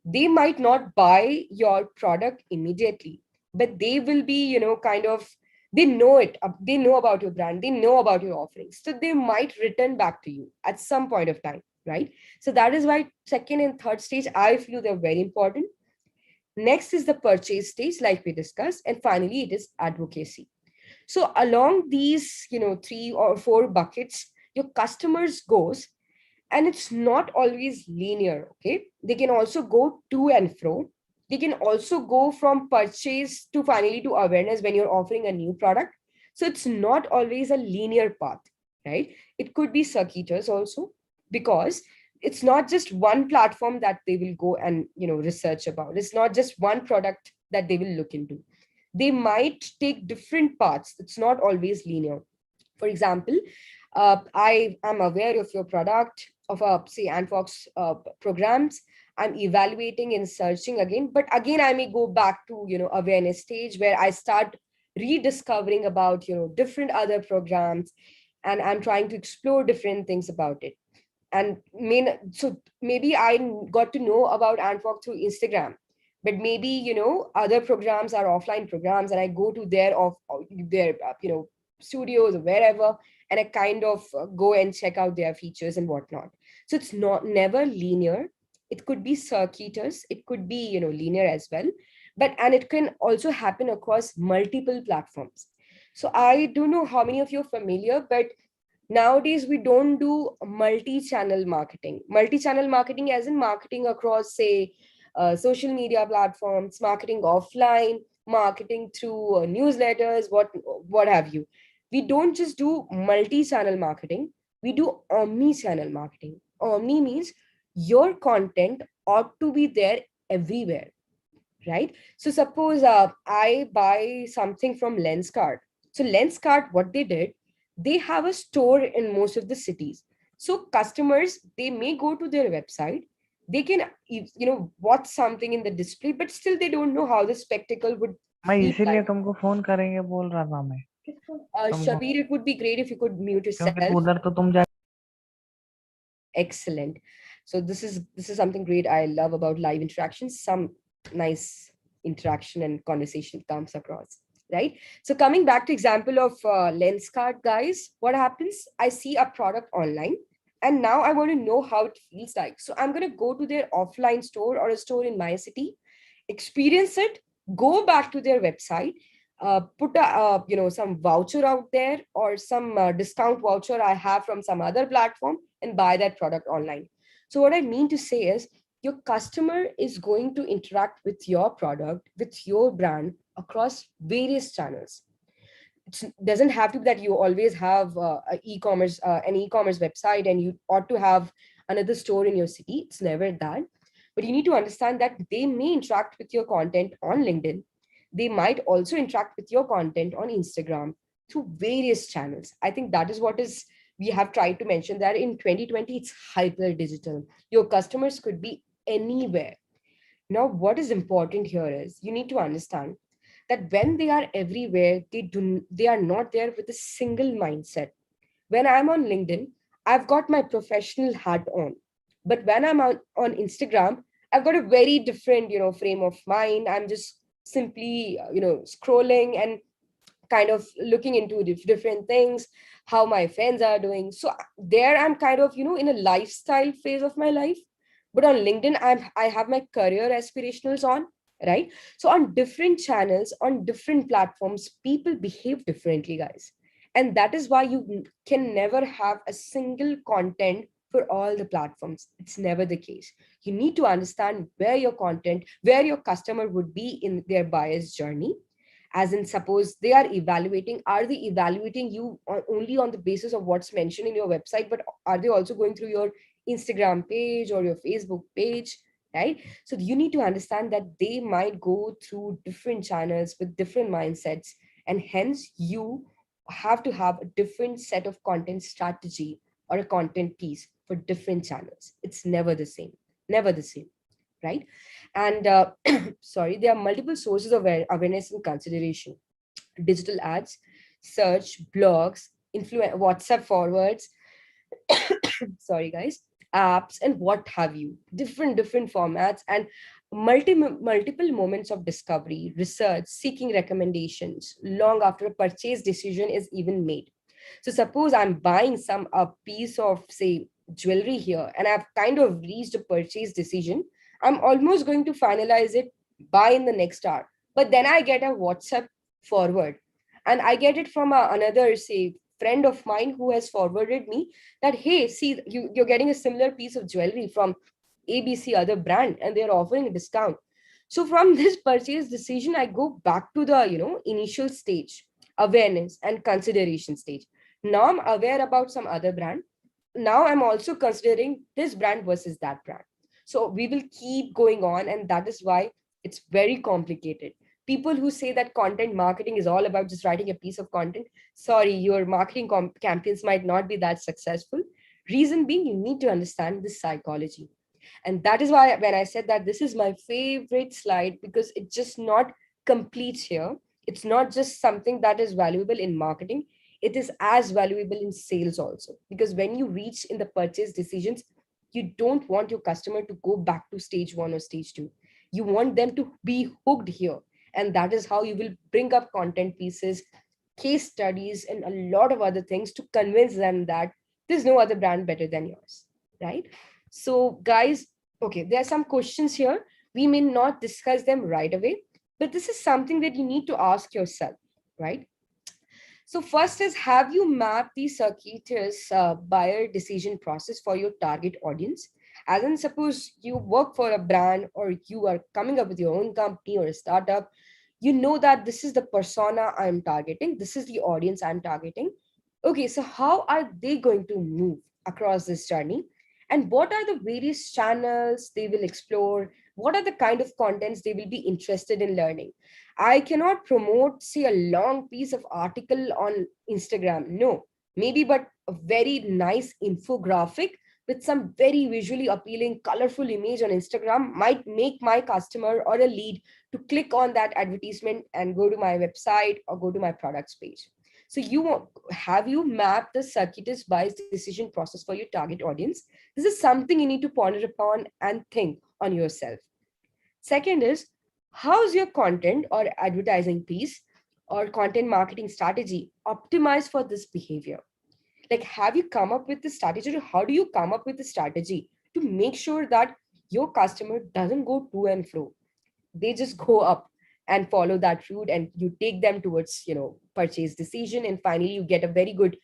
they might not buy your product immediately, but they will be kind of, they know it, they know about your brand, they know about your offerings, so they might return back to you at some point of time, right? So that is why second and third stage, I feel they're very important. Next is the purchase stage, like we discussed, and finally it is advocacy. So along these 3 or 4 buckets, your customers goes, and it's not always linear. Okay, they can also go to and fro. They can also go from purchase to finally to awareness when you're offering a new product. So it's not always a linear path, right? It could be circuitous also, because it's not just one platform that they will go and research about. It's not just one product that they will look into. They might take different paths. It's not always linear. For example, I am aware of your product, of say Antwak's programs. I'm evaluating and searching again, but again I may go back to awareness stage, where I start rediscovering about different other programs, and I'm trying to explore different things about it. And so maybe I got to know about Antwak through Instagram, but maybe other programs are offline programs, and I go to their studios or wherever, and I kind of go and check out their features and whatnot. So it's not never linear. It could be circuitous, it could be linear as well, and it can also happen across multiple platforms. So I don't know how many of you are familiar, but nowadays we don't do multi-channel marketing. Multi-channel marketing as in marketing across, say, social media platforms, marketing offline, marketing through newsletters, what have you. We don't just do multi-channel marketing, we do omni-channel marketing. Omni means your content ought to be there everywhere, right? So suppose I buy something from Lenskart. So Lenskart, what they did, they have a store in most of the cities. So customers, they may go to their website, they can watch something in the display, but still they don't know how the spectacle would मैं feel इसीलिए like. तुमको phone करेंगे बोल रहा था मैं तुमको, Shabir, it would be great if you could mute क्योंकि yourself. उधर तो तुम जा Excellent. So this is something great I love about live interactions. Some nice interaction and conversation comes across, right? So coming back to example of Lenskart, guys, what happens? I see a product online, and now I want to know how it feels like. So I'm going to go to their offline store or a store in my city, experience it, go back to their website, put a some voucher out there, or some discount voucher I have from some other platform, and buy that product online. So what I mean to say is, your customer is going to interact with your product, with your brand across various channels. It doesn't have to be that you always have an e-commerce website and you ought to have another store in your city. It's never that. But you need to understand that they may interact with your content on LinkedIn. They might also interact with your content on Instagram through various channels. I think that is what is we have tried to mention, that in 2020 it's hyper digital. Your customers could be anywhere. Now what is important here is, you need to understand that when they are everywhere, they are not there with a single mindset. When I'm on LinkedIn, I've got my professional hat on, but when I'm on Instagram, I've got a very different frame of mind. I'm just simply scrolling and kind of looking into different things, how my friends are doing. So there I'm kind of in a lifestyle phase of my life. But on LinkedIn, I have my career aspirationals on, right? So on different channels, on different platforms, people behave differently, guys. And that is why you can never have a single content for all the platforms. It's never the case. You need to understand where your content, where your customer would be in their buyer's journey. As in, suppose they are evaluating, are they evaluating you only on the basis of what's mentioned in your website, but are they also going through your Instagram page or your Facebook page, right? So you need to understand that they might go through different channels with different mindsets, and hence you have to have a different set of content strategy or a content piece for different channels. It's never the same, never the same, right? And sorry, there are multiple sources of awareness and consideration: digital ads, search, blogs, WhatsApp forwards, sorry guys, apps, and what have you, different formats, and multiple moments of discovery, research, seeking recommendations long after a purchase decision is even made. So suppose I'm buying a piece of, say, jewelry here, and I've kind of reached a purchase decision. I'm almost going to finalize it, buy in the next hour, but then I get a WhatsApp forward, and I get it from another, say, friend of mine who has forwarded me that, hey, see, you're getting a similar piece of jewelry from ABC other brand, and they're offering a discount. So from this purchase decision, I go back to the, initial stage, awareness and consideration stage. Now I'm aware about some other brand. Now I'm also considering this brand versus that brand. So we will keep going on, and that is why it's very complicated. People who say that content marketing is all about just writing a piece of content, sorry, your marketing campaigns might not be that successful. Reason being, you need to understand the psychology. And that is why when I said that this is my favorite slide, because it just not completes here. It's not just something that is valuable in marketing, it is as valuable in sales also. Because when you reach in the purchase decisions, you don't want your customer to go back to stage 1 or stage 2. You want them to be hooked here. And that is how you will bring up content pieces, case studies, and a lot of other things to convince them that there's no other brand better than yours, right? So, guys, okay, there are some questions here. We may not discuss them right away, but this is something that you need to ask yourself, right? So first is, have you mapped the circuitous buyer decision process for your target audience? As in, suppose you work for a brand or you are coming up with your own company or a startup, you know that this is the persona I'm targeting, this is the audience I'm targeting. Okay, so how are they going to move across this journey? And what are the various channels they will explore? What are the kind of contents they will be interested in learning? I cannot promote, say, a long piece of article on Instagram. No, maybe, but a very nice infographic with some very visually appealing, colorful image on Instagram might make my customer or a lead to click on that advertisement and go to my website or go to my products page. So have you mapped the circuitous buyers decision process for your target audience? This is something you need to ponder upon and think on yourself. Second is, how's your content or advertising piece or content marketing strategy optimized for this behavior? Like, have you come up with the strategy, or how do you come up with the strategy to make sure that your customer doesn't go to and fro? They just go up and follow that route, and you take them towards, purchase decision, and finally you get a very good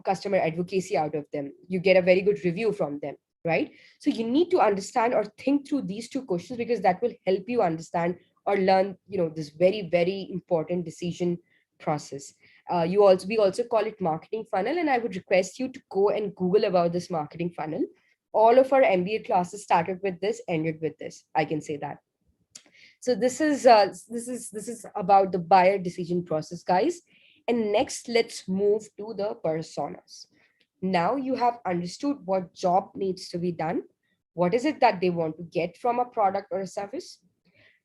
customer advocacy out of them. You get a very good review from them, right? So you need to understand or think through these two questions, because that will help you understand or learn, this very, very important decision process. We also call it marketing funnel, and I would request you to go and Google about this marketing funnel. All of our MBA classes started with this, ended with this, I can say that. So this is about the buyer decision process, guys. And next, let's move to the personas. Now you have understood what job needs to be done. What is it that they want to get from a product or a service?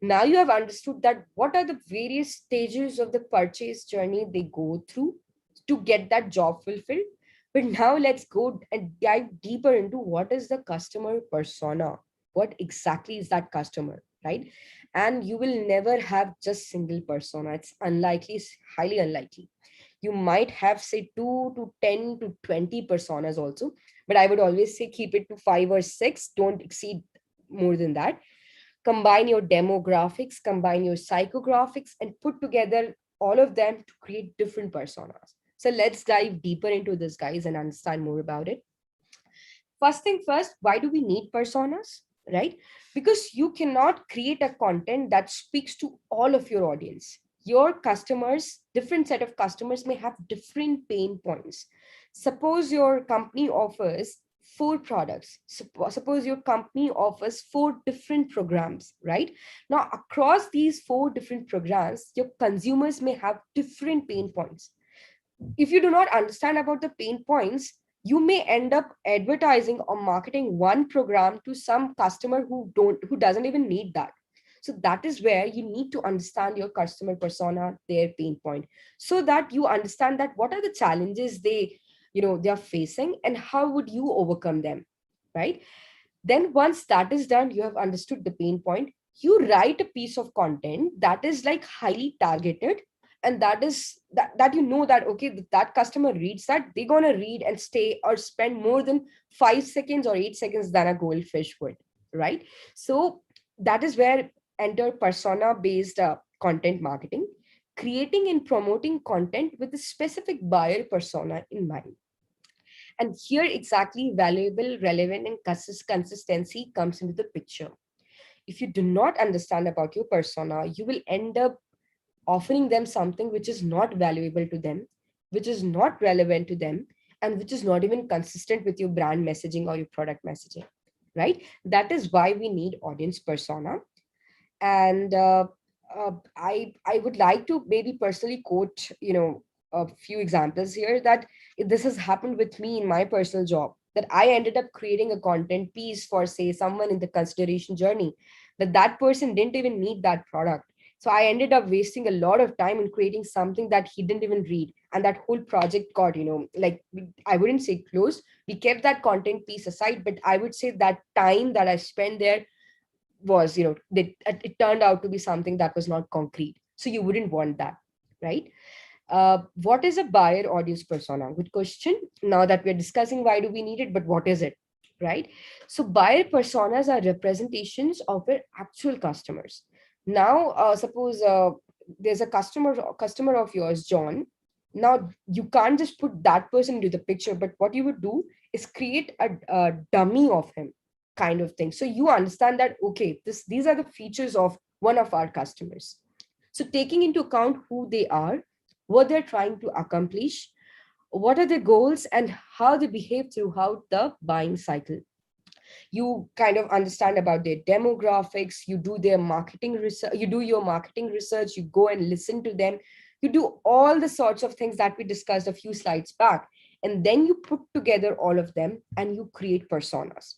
Now you have understood that what are the various stages of the purchase journey they go through to get that job fulfilled. But now let's go and dive deeper into what is the customer persona. What exactly is that customer, right? And you will never have just single persona. It's unlikely, it's highly unlikely. You might have, say, 2 to 10 to 20 personas also, but I would always say keep it to 5 or 6. Don't exceed more than that. Combine your demographics, combine your psychographics, and put together all of them to create different personas. So let's dive deeper into this, guys, and understand more about it. First thing first, why do we need personas, right? Because you cannot create a content that speaks to all of your audience. Your customers, different set of customers, may have different pain points. Suppose your company offers 4 products. Suppose your company offers 4 different programs, right? Now, across these 4 different programs, your consumers may have different pain points. If you do not understand about the pain points, you may end up advertising or marketing one program to some customer who doesn't even need that. So that is where you need to understand your customer persona, their pain point, so that you understand that what are the challenges they are facing and how would you overcome them, right? Then once that is done, you have understood the pain point, you write a piece of content that is like highly targeted, and that is that that okay, that customer reads that, they're going to read and stay or spend more than 5 seconds or 8 seconds than a goldfish would, right? So that is where enter persona based content marketing, creating and promoting content with a specific buyer persona in mind. And here exactly valuable, relevant, and consistency comes into the picture. if you do not understand about your persona, you will end up offering them something which is not valuable to them, which is not relevant to them, and which is not even consistent with your brand messaging or your product messaging, right? That is why we need audience persona. And I would like to maybe personally quote, a few examples here, that this has happened with me in my personal job, that I ended up creating a content piece for, say, someone in the consideration journey, that person didn't even need that product. So I ended up wasting a lot of time in creating something that he didn't even read, and that whole project got, like, I wouldn't say closed. We kept that content piece aside, but I would say that time that I spent there was, it turned out to be something that was not concrete. So you wouldn't want that, right? What is a buyer audience persona? Good question. Now that we're discussing why do we need it, but what is it, right? So buyer personas are representations of their actual customers. Now, suppose there's a customer of yours, John. Now you can't just put that person into the picture, but what you would do is create a dummy of him, kind of thing. So you understand that, okay, these are the features of one of our customers. So taking into account who they are, what they're trying to accomplish, what are their goals, and how they behave throughout the buying cycle. You kind of understand about their demographics, you do their marketing research, you do your marketing research, you go and listen to them, you do all the sorts of things that we discussed a few slides back, and then you put together all of them and you create personas.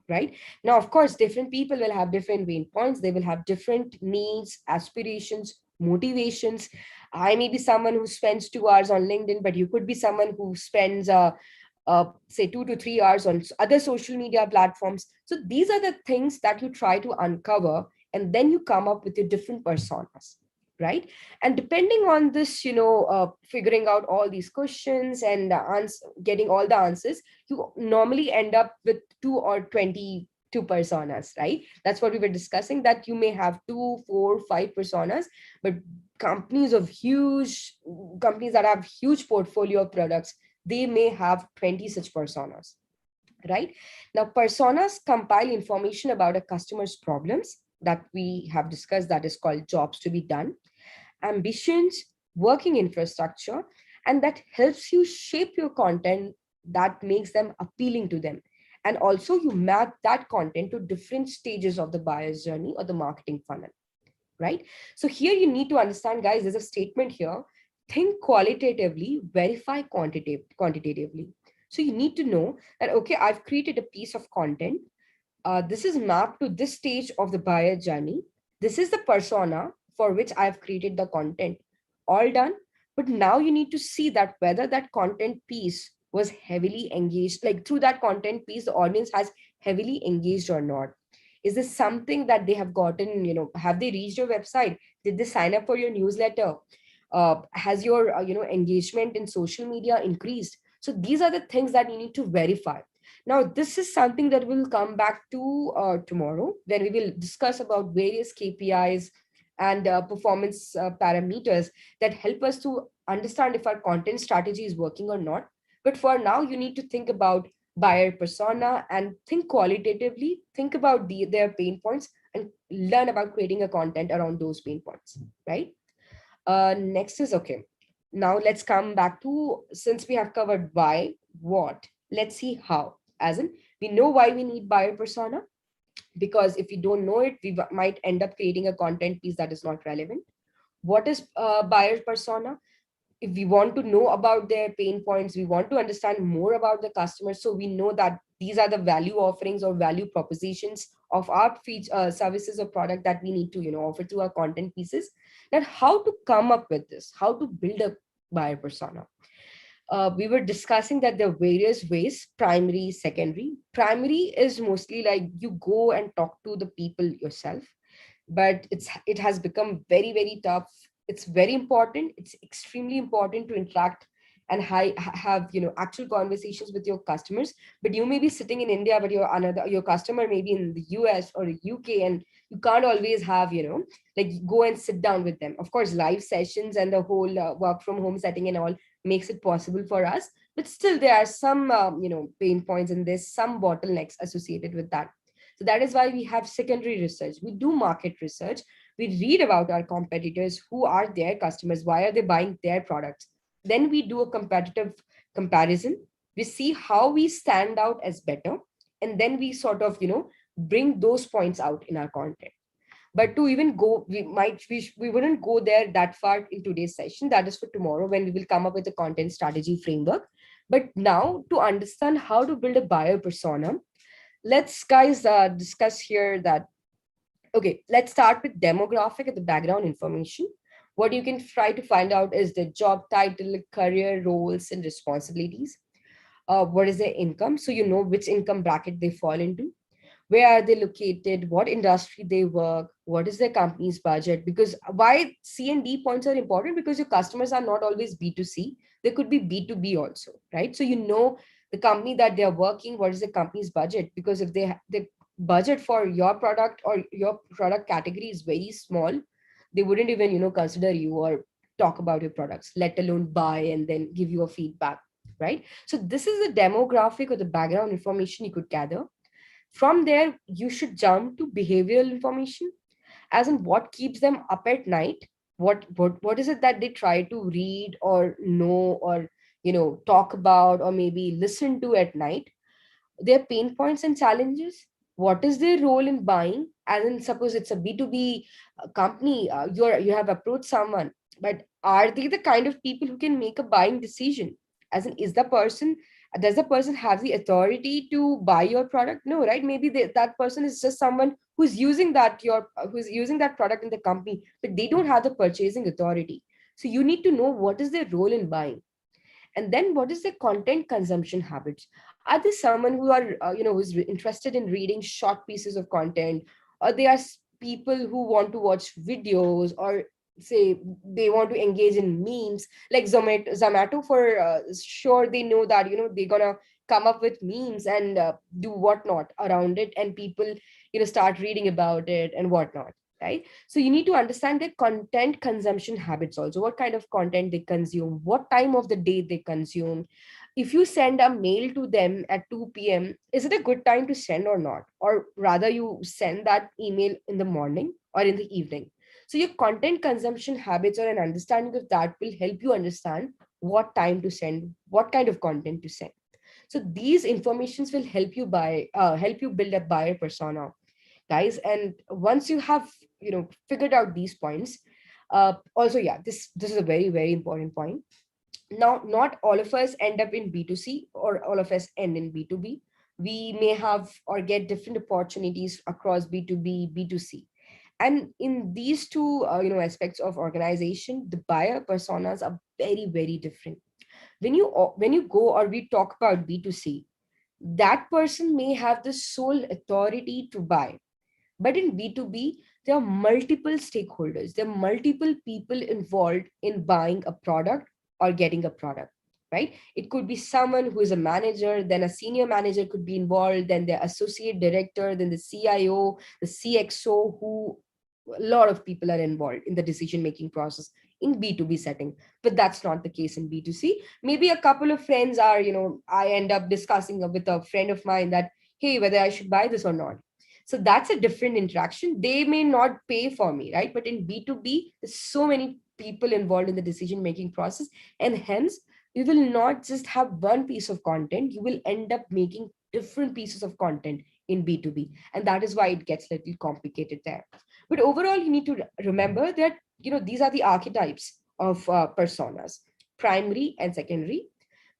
Right now, of course, different people will have different pain points, they will have different needs, aspirations, motivations. I may be someone who spends 2 hours on LinkedIn, but you could be someone who spends say 2 to 3 hours on other social media platforms. So these are the things that you try to uncover, and then you come up with your different personas, right? And depending on this, figuring out all these questions and getting all the answers, you normally end up with 2 or 22 personas, right? That's what we were discussing, that you may have 2, 4, 5 personas, but companies that have huge portfolio of products, they may have 20 such personas, right? Now, personas compile information about a customer's problems that we have discussed, that is called jobs to be done, ambitions, working infrastructure, and that helps you shape your content that makes them appealing to them. And also you map that content to different stages of the buyer's journey or the marketing funnel, right? So here you need to understand, guys, there's a statement here: think qualitatively, verify quantitatively. So you need to know that, okay, I've created a piece of content. This is mapped to this stage of the buyer journey. This is the persona for which I've created the content. All done. But now you need to see that whether that content piece was heavily engaged, like through that content piece, the audience has heavily engaged or not. Is this something that they have gotten, have they reached your website? Did they sign up for your newsletter? Has your, engagement in social media increased? So these are the things that you need to verify. Now, this is something that we'll come back to tomorrow, when we will discuss about various KPIs and performance parameters that help us to understand if our content strategy is working or not. But for now, you need to think about buyer persona and think qualitatively, think about their pain points, and learn about creating a content around those pain points, right? Next is, okay, now let's come back to, since we have covered why, what, let's see how. As in, we know why we need buyer persona, because if we don't know it, we might end up creating a content piece that is not relevant. What is buyer persona? If we want to know about their pain points, we want to understand more about the customers, so we know that these are the value offerings or value propositions of our services or product that we need to, offer to our content pieces. Then how to come up with this, how to build a buyer persona. We were discussing that there are various ways: primary, secondary. Primary is mostly like you go and talk to the people yourself, but it has become very, very tough. It's very important, it's extremely important to interact and have, actual conversations with your customers. But you may be sitting in India, but your customer may be in the US or the UK, and you can't always have, like, go and sit down with them. Of course, live sessions and the whole work from home setting and all makes it possible for us, but still there are some pain points, and there's some bottlenecks associated with that. So that is why we have secondary research. We do market research. We read about our competitors, who are their customers, why are they buying their products. Then we do a competitive comparison. We see how we stand out as better. And then we sort of, bring those points out in our content. But to even go, we wouldn't go there that far in today's session. That is for tomorrow, when we will come up with a content strategy framework. But now, to understand how to build a buyer persona, let's guys discuss here that, okay, let's start with demographic and the background information. What you can try to find out is the job title, career roles, and responsibilities. What is their income? So you know which income bracket they fall into. Where are they located, what industry they work, what is their company's budget. Because why C and D points are important? Because your customers are not always B2C, they could be B2B also, right? So you know the company that they are working, what is the company's budget. Because if the budget for your product or your product category is very small, they wouldn't even consider you or talk about your products, let alone buy and then give you a feedback, right? So this is the demographic or the background information you could gather. From there, you should jump to behavioral information, as in what keeps them up at night. What is it that they try to read or know or talk about or maybe listen to at night? Their pain points and challenges. What is their role in buying? As in, suppose it's a B2B company, you have approached someone, but are they the kind of people who can make a buying decision? As in, does the person have the authority to buy your product? No, right? Maybe that person is just someone who's using who's using that product in the company, but they don't have the purchasing authority. So you need to know what is their role in buying. And then what is their content consumption habits? Are they someone who are who's interested in reading short pieces of content, or they are people who want to watch videos, or say they want to engage in memes like Zomato for sure. They know that they're gonna come up with memes and do whatnot around it, and people start reading about it and whatnot, right? So you need to understand their content consumption habits also, what kind of content they consume, what time of the day they consume. If you send a mail to them at 2 p.m., is it a good time to send or not? Or rather, you send that email in the morning or in the evening. So your content consumption habits or an understanding of that will help you understand what time to send, what kind of content to send. So these informations will help you build a buyer persona, guys. And once you have figured out these points, also, yeah, this is a very, very important point. Now, not all of us end up in B2C or all of us end in B2B. We may have or get different opportunities across B2B, B2C. And in these two aspects of organization, the buyer personas are very, very different. When you go or we talk about B2C, that person may have the sole authority to buy. But in B2B, there are multiple stakeholders, there are multiple people involved in buying a product or getting a product, right? It could be someone who is a manager, then a senior manager could be involved, then the associate director, then the CIO, the CXO, who a lot of people are involved in the decision making process in B2B setting. But that's not the case in B2C. Maybe a couple of friends are, I end up discussing with a friend of mine that, hey, whether I should buy this or not. So that's a different interaction. They may not pay for me, right? But in B2B, there's so many people involved in the decision making process. And hence, you will not just have one piece of content, you will end up making different pieces of content in B2B. And that is why it gets a little complicated there. But overall, you need to remember that, these are the archetypes of personas: primary and secondary.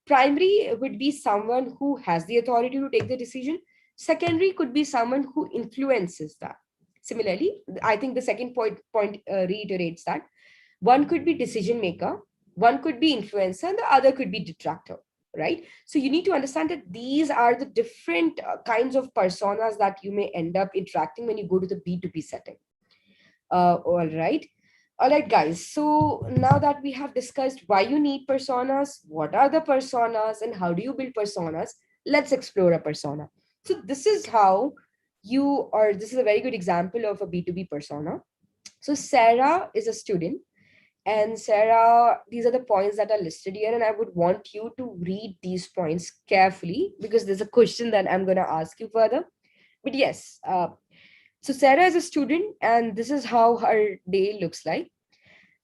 Primary would be someone who has the authority to take the decision. Secondary could be someone who influences that. Similarly, I think the second point reiterates that one could be decision maker, one could be influencer, and the other could be detractor, right? So you need to understand that these are the different kinds of personas that you may end up interacting when you go to the B2B setting. All right. All right, guys. So now that we have discussed why you need personas, what are the personas, and how do you build personas, let's explore a persona. So this is how this is a very good example of a B2B persona. So Sarah is a student, and Sarah, these are the points that are listed here, and I would want you to read these points carefully because there's a question that I'm going to ask you further. But yes, so Sarah is a student, and this is how her day looks like.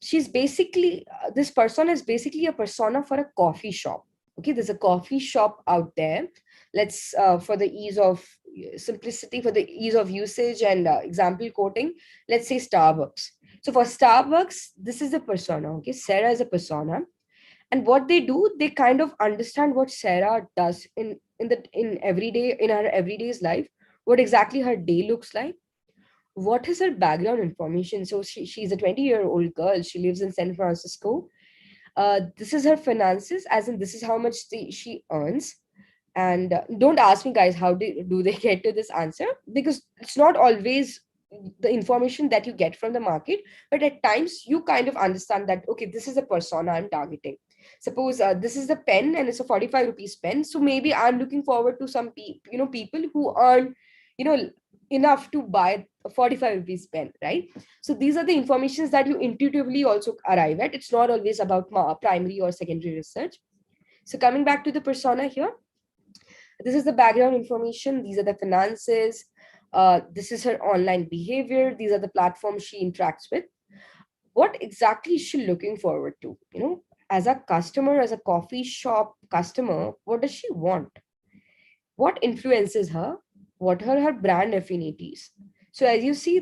She's basically, this persona is basically a persona for a coffee shop. Okay, there's a coffee shop out there. Let's, for the ease of simplicity, for the ease of usage and example quoting, let's say Starbucks. So for Starbucks, this is the persona. Okay, Sarah is a persona, and what they do, they kind of understand what Sarah does in everyday, in her everyday's life, what exactly her day looks like, what is her background information. So she's a 20-year-old girl, she lives in San Francisco. This is her finances, as in this is how much she earns. And don't ask me, guys, how do they get to this answer, because it's not always the information that you get from the market, but at times you kind of understand that, okay, this is a persona I'm targeting. Suppose this is the pen and it's a 45 rupees pen, so maybe I'm looking forward to some people who earn, you know enough to buy a 45 rupees pen, right? So these are the informations that you intuitively also arrive at. It's not always about primary or secondary research. So coming back to the persona here, this is the background information, these are the finances, this is her online behavior, these are the platforms she interacts with. What exactly is she looking forward to? As a customer, as a coffee shop customer, what does she want? What influences her? What are her brand affinities? So as you see,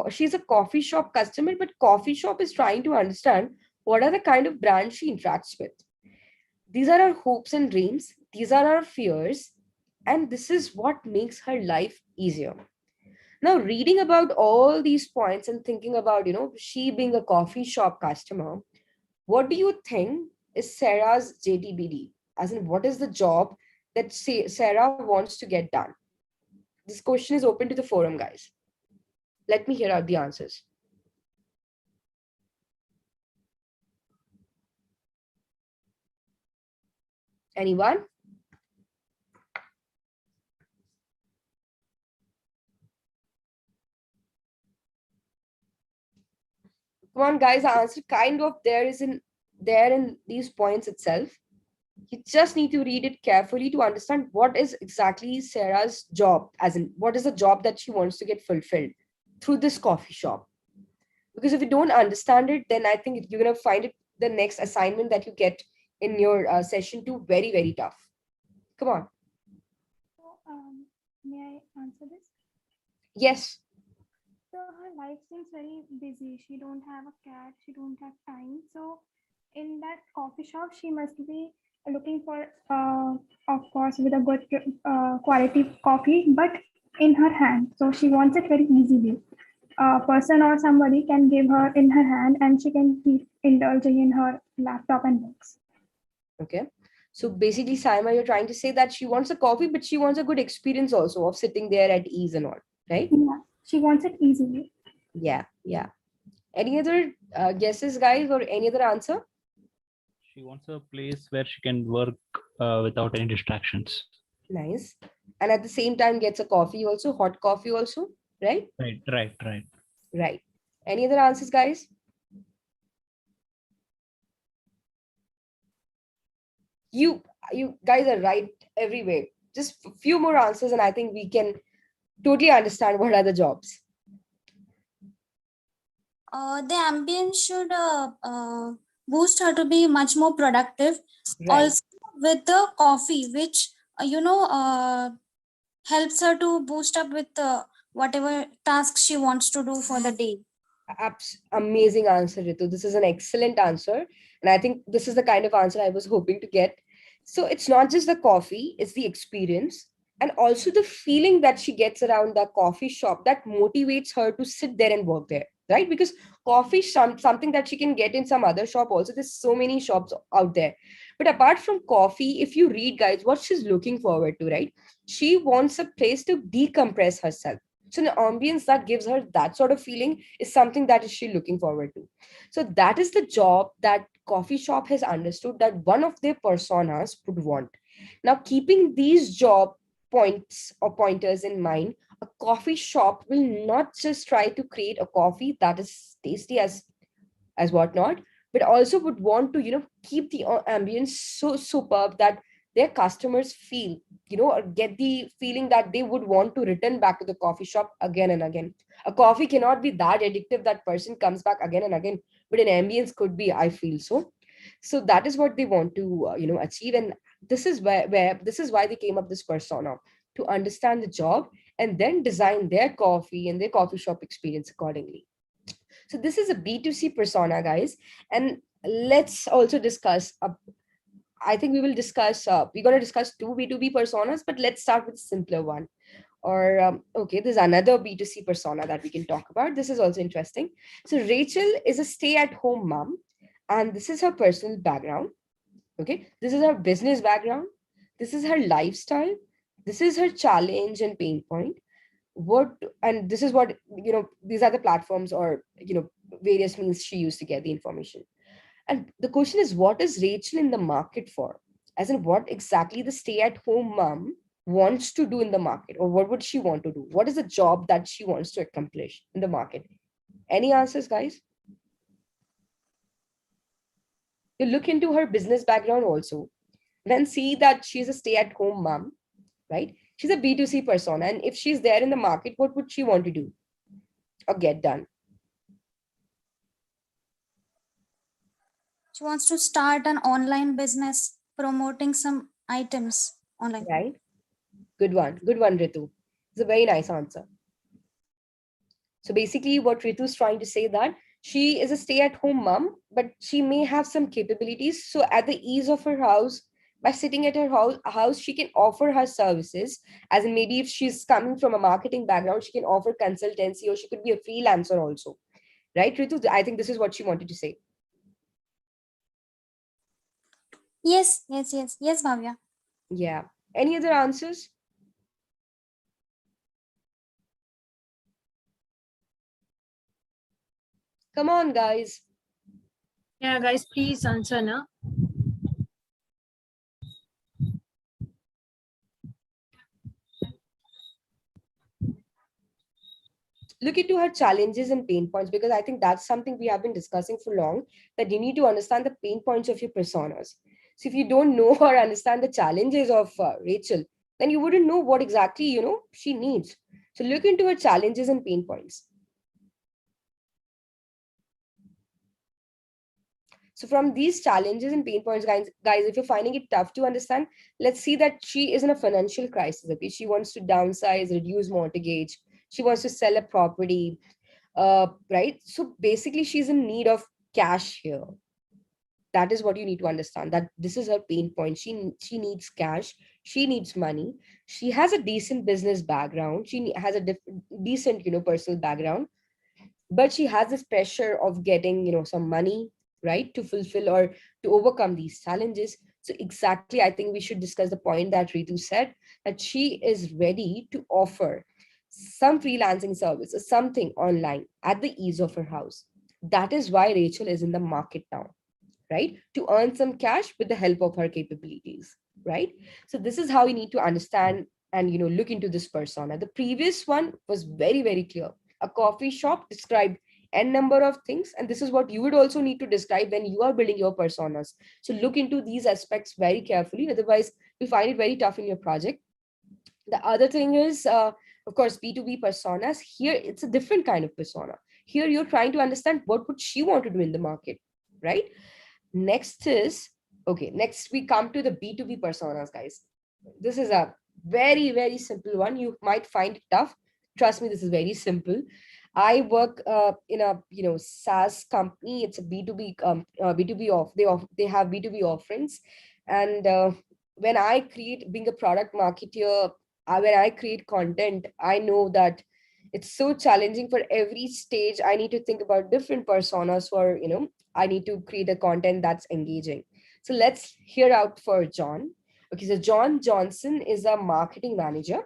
she's a coffee shop customer, but coffee shop is trying to understand what are the kind of brands she interacts with. These are her hopes and dreams, these are her fears, and this is what makes her life easier. Now, reading about all these points and thinking about, she being a coffee shop customer, what do you think is Sarah's JTBD? As in, what is the job that Sarah wants to get done? This question is open to the forum, guys. Let me hear out the answers. Anyone? Come on, guys, the answer kind of there in these points itself. You just need to read it carefully to understand what is exactly Sarah's job, as in what is the job that she wants to get fulfilled through this coffee shop. Because if you don't understand it, then I think you're going to find it, the next assignment that you get in your session 2, very, very tough. Come on. So, may I answer this? Yes. So her life seems very busy. She don't have a cat. She don't have time. So in that coffee shop, she must be looking for, of course, with a good quality coffee, but in her hand. So she wants it very easily. A person or somebody can give her in her hand, and she can keep indulging in her laptop and books. Okay. So basically, Saima, you're trying to say that she wants a coffee, but she wants a good experience also of sitting there at ease and all, right? Yeah, she wants it easily. Yeah, yeah. Any other guesses, guys, or any other answer? She wants a place where she can work without any distractions. Nice. And at the same time gets a coffee also, hot coffee also, right? Right. Any other answers, guys? You guys are right everywhere. Just a few more answers and I think we can totally understand what are the jobs. The ambience should boost her to be much more productive. Right. Also with the coffee, which helps her to boost up with whatever tasks she wants to do for the day. Amazing answer, Ritu. This is an excellent answer. And I think this is the kind of answer I was hoping to get. So it's not just the coffee, it's the experience and also the feeling that she gets around the coffee shop that motivates her to sit there and work there, right? Because coffee is something that she can get in some other shop also. There's so many shops out there. But apart from coffee, if you read, guys, what she's looking forward to, right? She wants a place to decompress herself. So the ambience that gives her that sort of feeling is something that is she looking forward to. So that is the job that coffee shop has understood that one of their personas would want. Now, keeping these job points or pointers in mind, a coffee shop will not just try to create a coffee that is tasty as whatnot, but also would want to keep the ambience so superb that their customers feel, or get the feeling that they would want to return back to the coffee shop again and again. A coffee cannot be that addictive that person comes back again and again, but an ambience could be, I feel so. So that is what they want to, achieve. And this is where this is why they came up this persona, to understand the job and then design their coffee and their coffee shop experience accordingly. So this is a B2C persona, guys. And let's also discuss, I think we will discuss, we're going to discuss two B2B personas, but let's start with a simpler one. Or, okay, there's another B2C persona that we can talk about. This is also interesting. So Rachel is a stay-at-home mom, and this is her personal background. Okay, this is her business background. This is her lifestyle. This is her challenge and pain point. And this is what, these are the platforms or, various means she used to get the information. And the question is, what is Rachel in the market for? As in, what exactly the stay-at-home mom wants to do in the market, or what would she want to do? What is the job that she wants to accomplish in the market? Any answers, guys? You look into her business background also, then see that she's a stay-at-home mom, right? She's a B2C persona. And if she's there in the market, what would she want to do or get done? She wants to start an online business promoting some items online. Right? Good one, Ritu. It's a very nice answer. So basically what Ritu is trying to say that she is a stay-at-home mom, but she may have some capabilities. So at the ease of her house, by sitting at her house, she can offer her services. As in, maybe if she's coming from a marketing background, she can offer consultancy, or she could be a freelancer also. Right, Ritu? I think this is what she wanted to say. Yes, Bhavya. Yeah. Any other answers? Come on, guys. Yeah, guys, please answer now. Look into her challenges and pain points, because I think that's something we have been discussing for long, that you need to understand the pain points of your personas. So if you don't know or understand the challenges of Rachel, then you wouldn't know what exactly, she needs. So look into her challenges and pain points. So from these challenges and pain points, guys, if you're finding it tough to understand, let's see that she is in a financial crisis. Okay, she wants to downsize, reduce mortgage. She wants to sell a property, right? So basically, she's in need of cash here. That is what you need to understand. That this is her pain point. She needs cash. She needs money. She has a decent business background. She has a decent, personal background, but she has this pressure of getting, some money, right, to fulfill or to overcome these challenges. So exactly, I think we should discuss the point that Ritu said, that she is ready to offer some freelancing service or something online at the ease of her house. That is why Rachel is in the market now, right, to earn some cash with the help of her capabilities, right? So this is how we need to understand and look into this persona. The previous one was very, very clear. A coffee shop described n number of things, and this is what you would also need to describe when you are building your personas. So look into these aspects very carefully, otherwise you'll find it very tough in your project. The other thing is, of course, B2B personas. Here it's a different kind of persona. Here you're trying to understand what would she want to do in the market, right? Next we come to the B2B personas, guys. This is a very, very simple one. You might find it tough. Trust me, this is very simple. I work in a SaaS company. It's a B2B they have B2B offerings. And when I create, being a product marketer, when I create content, I know that it's so challenging. For every stage I need to think about different personas for, I need to create a content that's engaging. So let's hear out for John. Okay, so John Johnson is a marketing manager.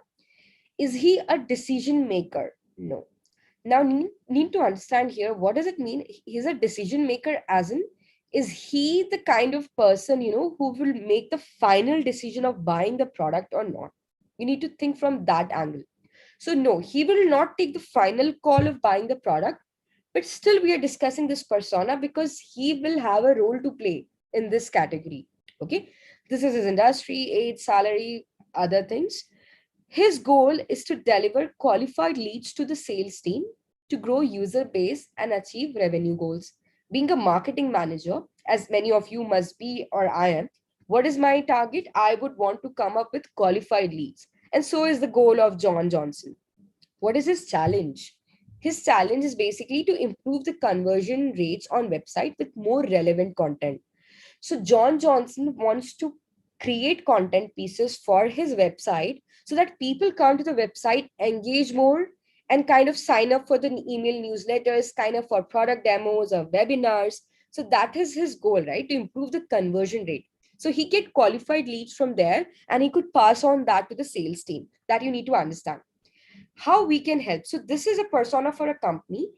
Is he a decision maker? No. Now need to understand here, what does it mean? He's a decision maker, as in, is he the kind of person, who will make the final decision of buying the product or not? You need to think from that angle. So no, he will not take the final call of buying the product, but still we are discussing this persona because he will have a role to play in this category. Okay. This is his industry, age, salary, other things. His goal is to deliver qualified leads to the sales team to grow user base and achieve revenue goals. Being a marketing manager, as many of you must be or I am, what is my target? I would want to come up with qualified leads. And so is the goal of John Johnson. What is his challenge? His challenge is basically to improve the conversion rates on website with more relevant content. So John Johnson wants to create content pieces for his website so that people come to the website, engage more, and kind of sign up for the email newsletters, kind of for product demos or webinars. So that is his goal, right? To improve the conversion rate. So he get qualified leads from there and he could pass on that to the sales team. That you need to understand. How we can help. So this is a persona for a company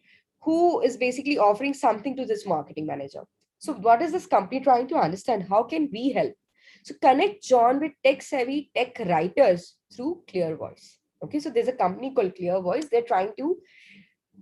who is basically offering something to this marketing manager. So what is this company trying to understand? How can we help? So connect John with tech savvy tech writers through Clear Voice. Okay, so there's a company called Clear Voice. They're trying to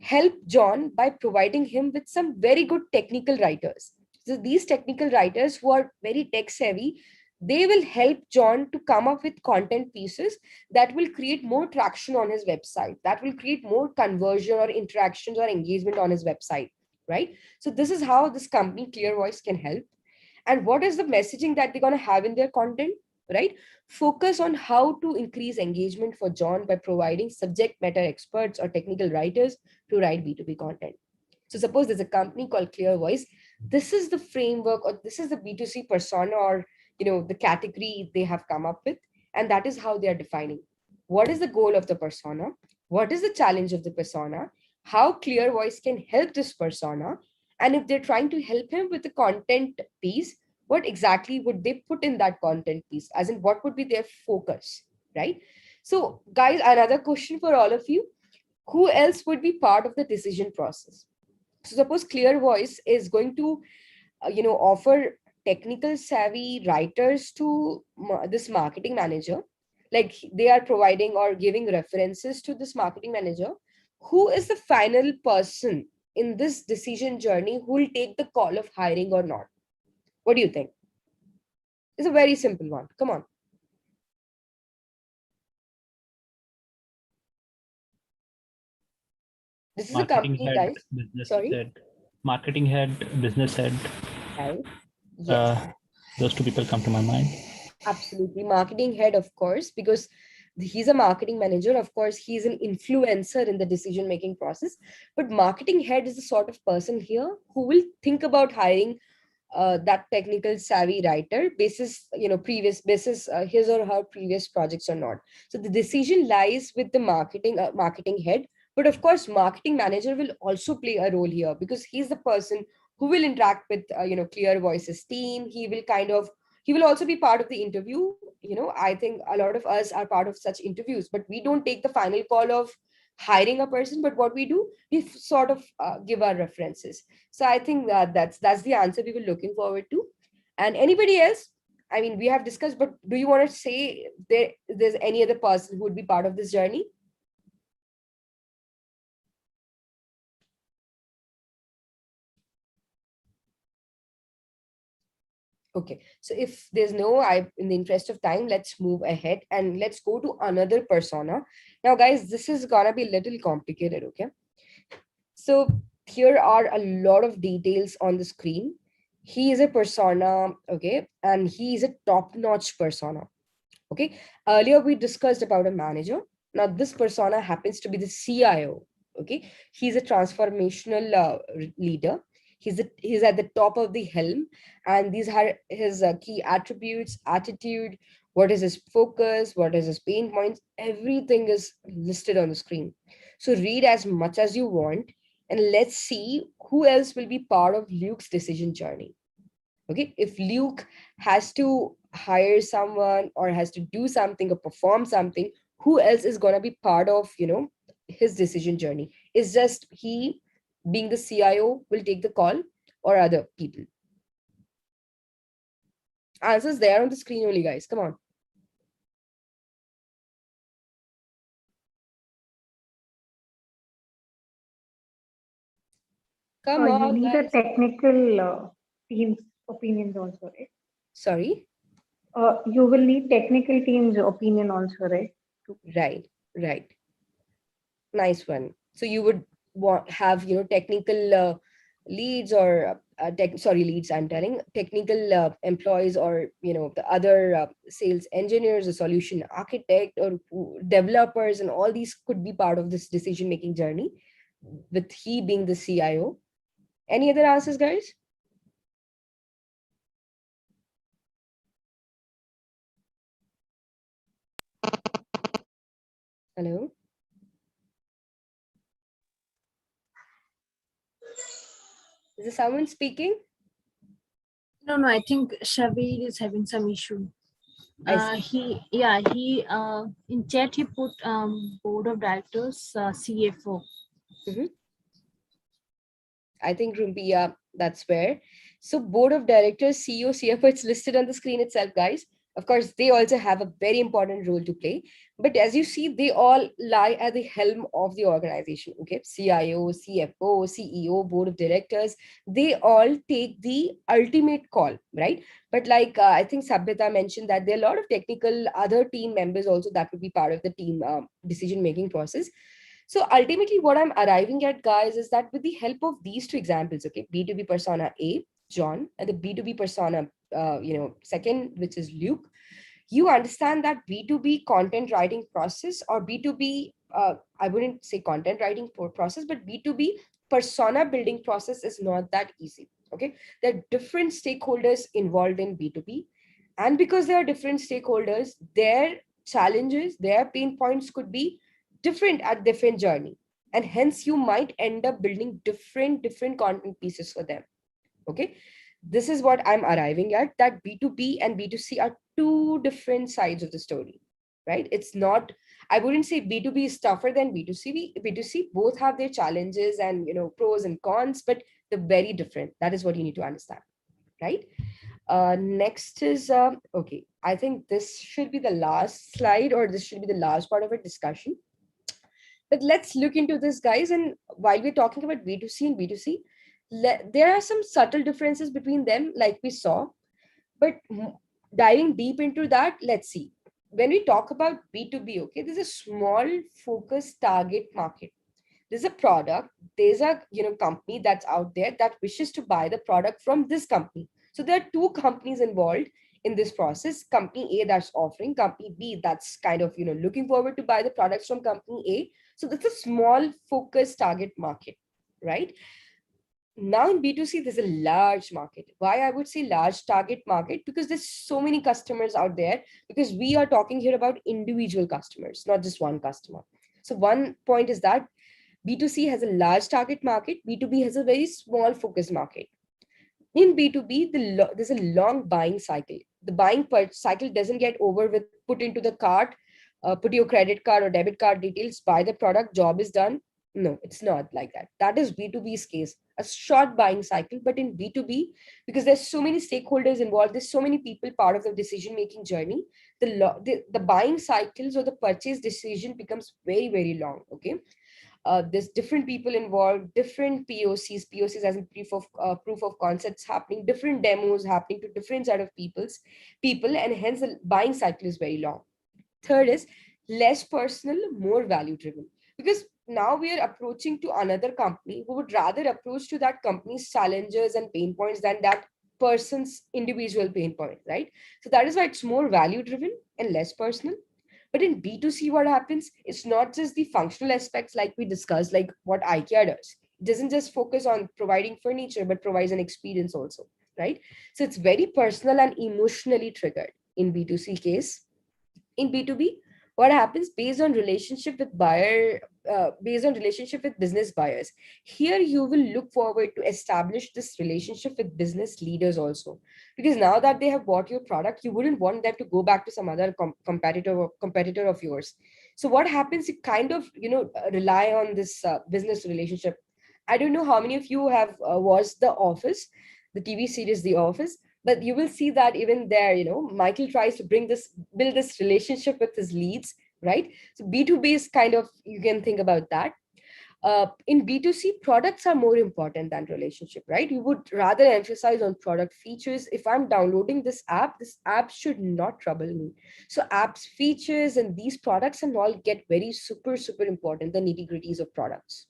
help John by providing him with some very good technical writers. So these technical writers who are very tech savvy, they will help John to come up with content pieces that will create more traction on his website, that will create more conversion or interactions or engagement on his website, right? So this is how this company Clear Voice can help. And what is the messaging that they're going to have in their content, right? Focus on how to increase engagement for John by providing subject matter experts or technical writers to write B2B content. So suppose there's a company called Clear Voice. This is the framework or this is the B2C persona or the category they have come up with. And that is how they are defining. What is the goal of the persona? What is the challenge of the persona? How Clear Voice can help this persona? And if they're trying to help him with the content piece, what exactly would they put in that content piece? As in, what would be their focus, right? So guys, another question for all of you. Who else would be part of the decision process? So suppose Clear Voice is going to, offer technical savvy writers to this marketing manager. Like they are providing or giving references to this marketing manager. Who is the final person in this decision journey who will take the call of hiring or not? What do you think? It's a very simple one. Come on. This is a Marketing company, head, guys. business Sorry? head. Marketing head, business head. Right. Yes. Those two people come to my mind. Absolutely. Marketing head, of course, because he's a marketing manager. Of course, he's an influencer in the decision-making process. But marketing head is the sort of person here who will think about hiring that technical savvy writer basis, previous basis, his or her previous projects or not. So the decision lies with the marketing head. But of course, marketing manager will also play a role here because he's the person who will interact with, Clear Voices team. He will also be part of the interview. I think a lot of us are part of such interviews, but we don't take the final call of hiring a person. But what we do, we sort of give our references. So I think that's the answer we were looking forward to. And anybody else? I mean, we have discussed, but do you want to say there's any other person who would be part of this journey? Okay, so if there's no, in the interest of time, let's move ahead and let's go to another persona. Now, guys, this is gonna be a little complicated, okay? So here are a lot of details on the screen. He is a persona, okay, and he is a top-notch persona, okay? Earlier, we discussed about a manager. Now, this persona happens to be the CIO, okay? He's a transformational leader. He's at the top of the helm, and these are his key attributes, attitude, what is his focus, what is his pain points, everything is listed on the screen. So read as much as you want, and let's see who else will be part of Luke's decision journey. Okay, if Luke has to hire someone or has to do something or perform something, who else is going to be part of, his decision journey? Is just he, being the CIO, will take the call, or other people? Answers there on the screen only, guys. Come on. Come You on, need guys. a technical team's opinions also, right? Sorry? You will need technical team's opinion also, right? Right, right. Nice one. So you would want have technical leads or leads. I'm telling technical employees or the other sales engineers, a solution architect, or developers, and all these could be part of this decision making journey. With he being the CIO. Any other answers, guys? Hello. Is there someone speaking? No, I think Shabir is having some issue. He in chat he put board of directors, CFO. I think Rumbia, that's where. So board of directors, CEO, CFO, it's listed on the screen itself, guys. Of course, they also have a very important role to play. But as you see, they all lie at the helm of the organization. Okay, CIO, CFO, CEO, board of directors, they all take the ultimate call, right? But like I think Sabhyata mentioned that there are a lot of technical other team members also that would be part of the team decision-making process. So ultimately, what I'm arriving at, guys, is that with the help of these two examples, okay, B2B persona A, John, and the B2B persona, second, which is Luke, you understand that B2B content writing process or B2B, I wouldn't say content writing process, but B2B persona building process is not that easy. Okay, there are different stakeholders involved in B2B. And because there are different stakeholders, their challenges, their pain points could be different at different journey. And hence you might end up building different content pieces for them. Okay, this is what I'm arriving at, that B2B and B2C are two different sides of the story, right? It's not, I wouldn't say B2B is tougher than B2C. B2C both have their challenges and pros and cons, but they're very different. That is what you need to understand, right? Next is okay, I think this should be the last slide, or this should be the last part of our discussion. But let's look into this, guys. And while we're talking about B2C and B2C, there are some subtle differences between them, like we saw. But diving deep into that, let's see. When we talk about B2B, okay, there's a small focused target market. There's a product, there's a company that's out there that wishes to buy the product from this company. So there are two companies involved in this process. Company A that's offering, company B that's kind of looking forward to buy the products from company A. So that's a small focused target market, right? Now in B2C, there's a large market. Why I would say large target market? Because there's so many customers out there, because we are talking here about individual customers, not just one customer. So one point is that B2C has a large target market, B2B has a very small focus market. In B2B, there's a long buying cycle. The buying cycle doesn't get over with put into the cart, put your credit card or debit card details, buy the product, job is done. No, it's not like that. That is B2B's case, a short buying cycle. But in B2B, because there's so many stakeholders involved, there's so many people part of the decision-making journey, the buying cycles or the purchase decision becomes very, very long, okay? There's different people involved, different POCs as in proof of concepts happening, different demos happening to different set of people, and hence the buying cycle is very long. Third is less personal, more value driven, because now we are approaching to another company who would rather approach to that company's challenges and pain points than that person's individual pain point, right? So that is why it's more value driven and less personal. But in B2C, what happens? It's not just the functional aspects like we discussed, like what IKEA does. It doesn't just focus on providing furniture, but provides an experience also, right? So it's very personal and emotionally triggered in B2C case. In B2B, what happens based on relationship with business buyers? Here you will look forward to establish this relationship with business leaders also, because now that they have bought your product, you wouldn't want them to go back to some other competitor of yours. So what happens? You kind of rely on this business relationship. I don't know how many of you have watched The Office, the TV series The Office, but you will see that even there, Michael tries to build this relationship with his leads, right? So B2B is kind of, you can think about that. In B2C, products are more important than relationship, right? You would rather emphasize on product features. If I'm downloading this app should not trouble me. So apps features and these products and all get very super important, the nitty gritties of products.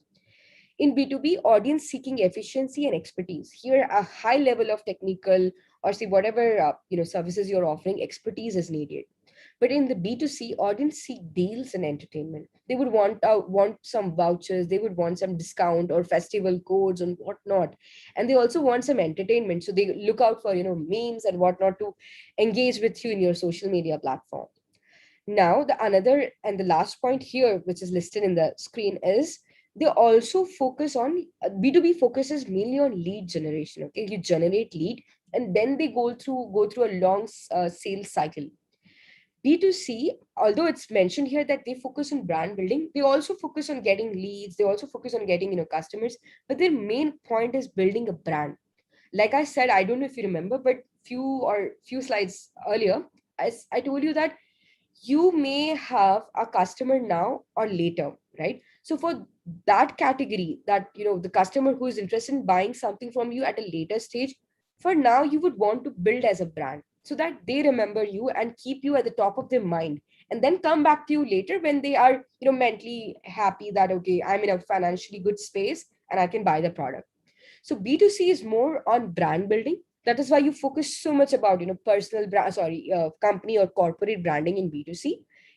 In B2B, audience seeking efficiency and expertise. Here, a high level of technical or see whatever services you're offering, expertise is needed. But in the B2C, audience seek deals and entertainment. They would want some vouchers, they would want some discount or festival codes and whatnot. And they also want some entertainment. So they look out for memes and whatnot to engage with you in your social media platform. Now, the another and the last point here, which is listed in the screen, is they also focus on B2B focuses mainly on lead generation. Okay, you generate lead and then they go through a long sales cycle. B2C, although it's mentioned here that they focus on brand building, they also focus on getting leads, they also focus on getting customers, but their main point is building a brand. Like I said, I don't know if you remember, but few slides earlier, I told you that you may have a customer now or later, right? So for that category, that the customer who is interested in buying something from you at a later stage, for now you would want to build as a brand so that they remember you and keep you at the top of their mind, and then come back to you later when they are mentally happy that okay, I'm in a financially good space and I can buy the product. So B2C is more on brand building. That is why you focus so much about personal brand, company or corporate branding in B2C.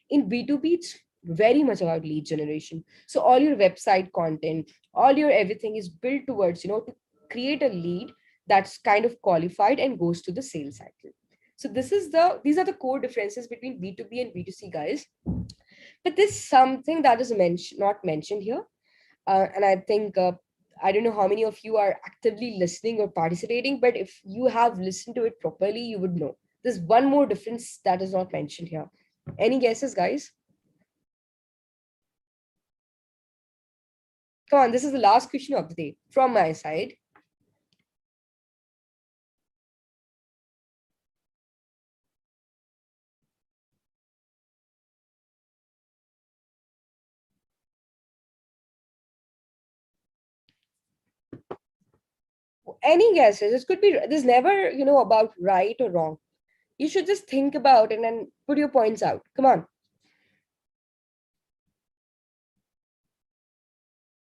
In B2B, it's very much about lead generation. So all your website content, all your everything is built towards to create a lead that's kind of qualified and goes to the sales cycle. So these are the core differences between B2B and B2C, guys. But there's something that is not mentioned here, and I think I don't know how many of you are actively listening or participating, but if you have listened to it properly, you would know. There's one more difference that is not mentioned here. Any guesses, guys? Come on, this is the last question of the day from my side. Any guesses? It could be, there's never, about right or wrong. You should just think about it and put your points out. Come on.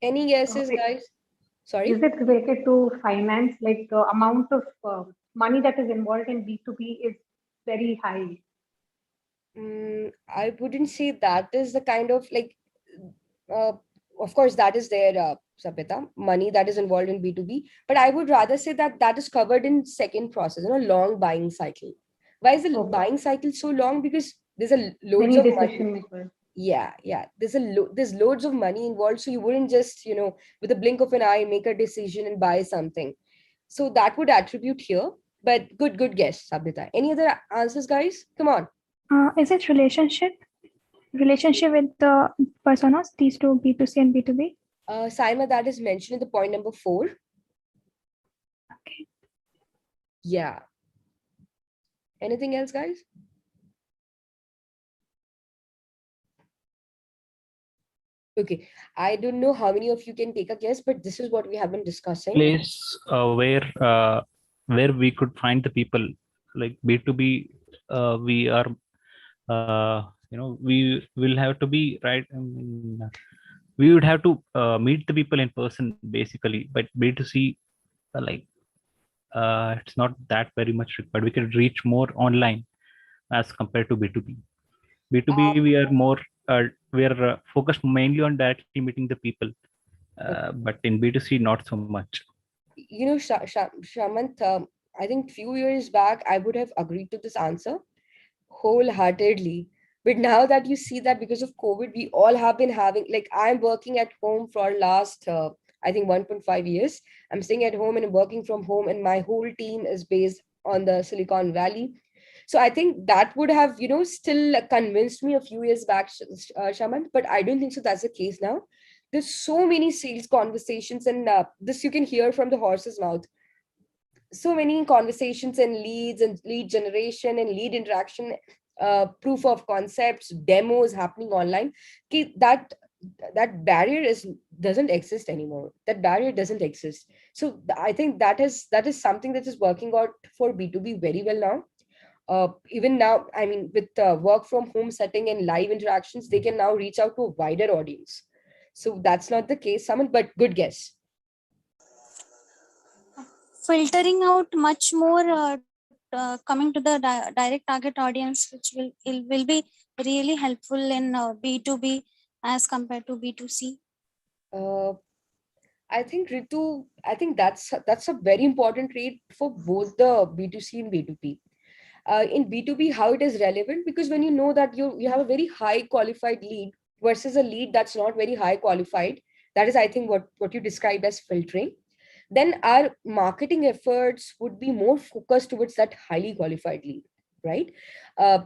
Any guesses, guys? Sorry? Is it related to finance? Like the amount of money that is involved in B2B is very high. I wouldn't say that is the kind of like, uh, of course, that is there, Sapita, money that is involved in B2B. But I would rather say that that is covered in second process, long buying cycle. Why is the buying cycle so long? Because there's loads Many of money. decision makers. Yeah. There's loads of money involved. So you wouldn't just, with a blink of an eye, make a decision and buy something. So that would attribute here. But good guess, Sabita. Any other answers, guys? Come on. Is it relationship with the personas, these two, B2C and B2B? Saima, that is mentioned in the point number 4. Okay. Yeah. Anything else, guys? Okay. I don't know how many of you can take a guess, but this is what we have been discussing. Place where we could find the people, like B2B, we are we will have to be right. I mean, we would have to meet the people in person basically, but B2C, like it's not that very much required. We can reach more online as compared to B2B. B2B, we are more focused mainly on directly meeting the people, but in B2C, not so much. Shamant, I think few years back, I would have agreed to this answer wholeheartedly. But now that you see that because of COVID, we all have been having, like, I'm working at home for last, I think 1.5 years. I'm staying at home and working from home, and my whole team is based on the Silicon Valley. So I think that would have, still convinced me a few years back, Shaman, but I don't think so that's the case now. There's so many sales conversations, and this you can hear from the horse's mouth. So many conversations and leads and lead generation and lead interaction, proof of concepts, demos happening online. That that barrier doesn't exist anymore. That barrier doesn't exist. So I think that is something that is working out for B2B very well now. Even now, I mean, with work from home setting and live interactions, they can now reach out to a wider audience. So that's not the case, Saman, but good guess. Filtering out much more, coming to the direct target audience, which will be really helpful in B2B as compared to B2C. Uh, I think Ritu, I think that's a very important trait for both the B2C and B2B. In B2B, how it is relevant, because when you know that you have a very high qualified lead versus a lead that's not very high qualified, that is, I think, what you described as filtering, then our marketing efforts would be more focused towards that highly qualified lead, right? Uh,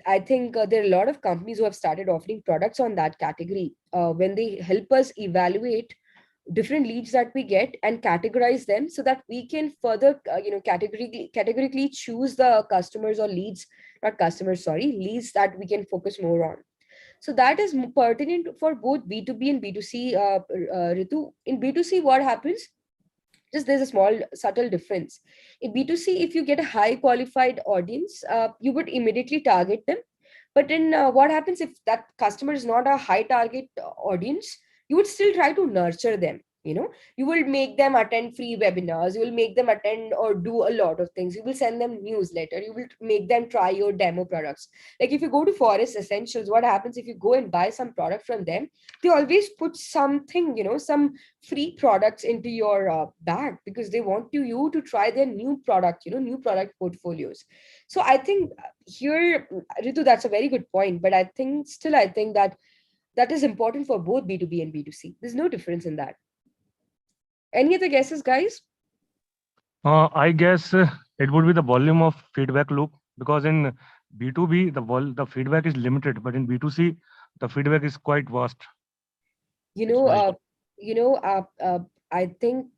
I think there are a lot of companies who have started offering products on that category when they help us evaluate different leads that we get and categorize them so that we can further categorically choose the customers or leads, not customers, sorry, leads that we can focus more on. So that is pertinent for both B2B and B2C. Ritu, in B2C, what happens, just there's a small subtle difference. In B2C, if you get a high qualified audience, you would immediately target them. But in what happens if that customer is not a high target audience, you would still try to nurture them. You will make them attend free webinars, you will make them attend or do a lot of things, you will send them newsletter, you will make them try your demo products. Like if you go to Forest Essentials, what happens if you go and buy some product from them, they always put something, some free products into your bag, because they want you to try their new product, new product portfolios. So I think here, Ritu, that's a very good point, but I think that that is important for both B2B and B2C. There's no difference in that. Any other guesses, guys? I guess it would be the volume of feedback loop, because in B2B the feedback is limited, but in B2C the feedback is quite vast. you It's know wide. uh, you know I think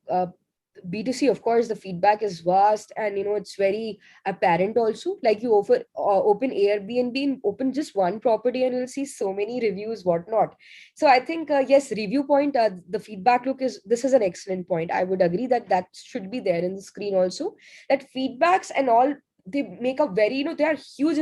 B2C, of course, the feedback is vast, and it's very apparent also. Like you open Airbnb and open just one property and you'll see so many reviews, whatnot. So I think yes, review point, the feedback look is, this is an excellent point. I would agree that that should be there in the screen also, that feedbacks and all, they make a very, they are huge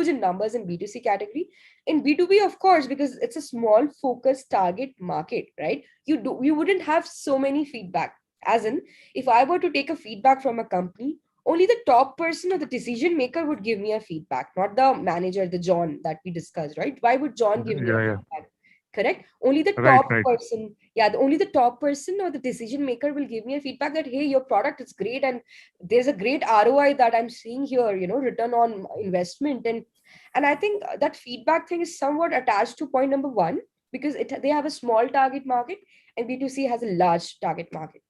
in numbers in B2C category. In B2B, of course, because it's a small focused target market, right? You wouldn't have so many feedback. As in, if I were to take a feedback from a company, only the top person or the decision maker would give me a feedback, not the manager, the John that we discussed, right? Why would John give me a Yeah, yeah. feedback? Correct. Only the Right, top right. person, yeah, only the top person or the decision maker will give me a feedback that, hey, your product is great and there's a great ROI that I'm seeing here, return on investment. And I think that feedback thing is somewhat attached to point number one, because they have a small target market and B2C has a large target market.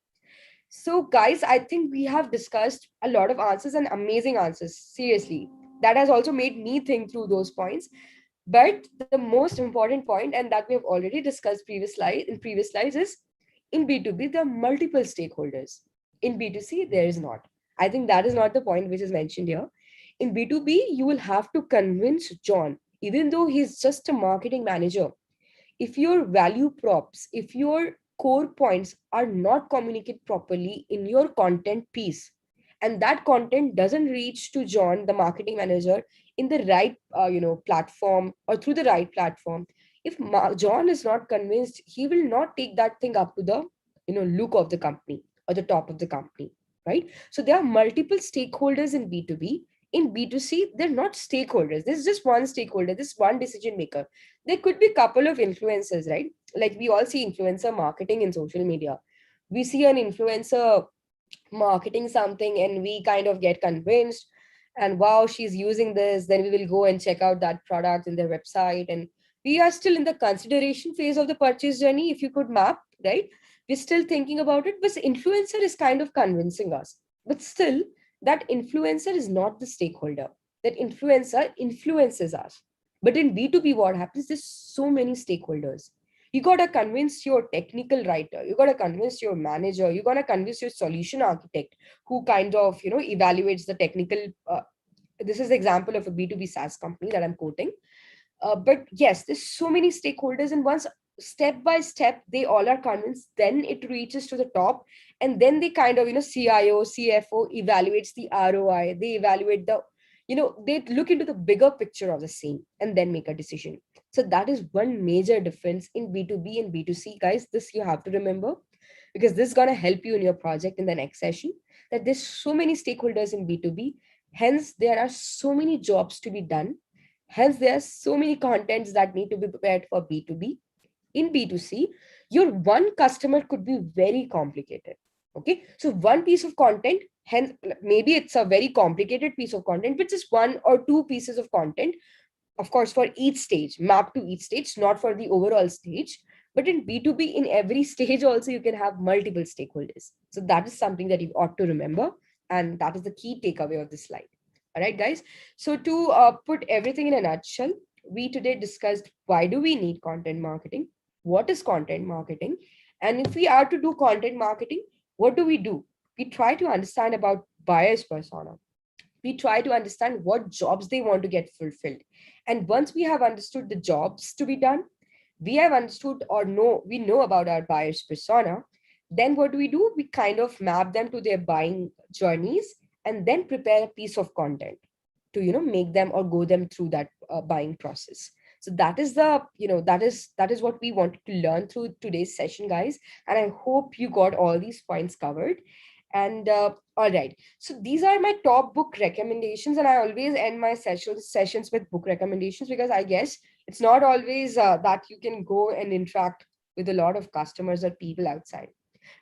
So, guys, I think we have discussed a lot of answers and amazing answers. Seriously, that has also made me think through those points. But the most important point, and that we have already discussed in previous slides, is in B2B, there are multiple stakeholders. In B2C, there is not. I think that is not the point which is mentioned here. In B2B, you will have to convince John, even though he's just a marketing manager, if your value props, if your core points are not communicated properly in your content piece, and that content doesn't reach to John, the marketing manager, in the right platform or through the right platform, if John is not convinced, he will not take that thing up to the look of the company or the top of the company, right? So there are multiple stakeholders in B2B. In B2C, they're not stakeholders. There's just one stakeholder, this one decision maker. There could be a couple of influencers, right? Like we all see influencer marketing in social media. We see an influencer marketing something and we kind of get convinced, and wow, she's using this, then we will go and check out that product in their website, and we are still in the consideration phase of the purchase journey, if you could map, right? We're still thinking about it, but the influencer is kind of convincing us. But still, that influencer is not the stakeholder. That influencer influences us. But in B2B, what happens, there's so many stakeholders. You got to convince your technical writer, you got to convince your manager, you got to convince your solution architect, who kind of evaluates the technical this is the example of a B2B SaaS company that I'm quoting. But yes, there's so many stakeholders, and once step by step, they all are convinced, then it reaches to the top, and then they kind of, CIO, CFO evaluates the ROI, they evaluate the, they look into the bigger picture of the scene and then make a decision. So that is one major difference in B2B and B2C, guys. This you have to remember, because this is going to help you in your project in the next session, that there's so many stakeholders in B2B, hence there are so many jobs to be done, hence there are so many contents that need to be prepared for B2B. In B2C, your one customer could be very complicated. Okay, so one piece of content, hence maybe it's a very complicated piece of content, but just one or two pieces of content, of course, for each stage, mapped to each stage, not for the overall stage. But in B2B, in every stage also, you can have multiple stakeholders. So that is something that you ought to remember. And that is the key takeaway of this slide. All right, guys. So to put everything in a nutshell, we today discussed why do we need content marketing? What is content marketing? And if we are to do content marketing, what do? We try to understand about buyer's persona. We try to understand what jobs they want to get fulfilled. And once we have understood the jobs to be done, we have understood or know, we know about our buyer's persona, then what do? We kind of map them to their buying journeys and then prepare a piece of content to, make them or go them through that buying process. So that is the, that is what we wanted to learn through today's session, guys. And I hope you got all these points covered. And all right, so these are my top book recommendations, and I always end my sessions with book recommendations, because I guess it's not always that you can go and interact with a lot of customers or people outside,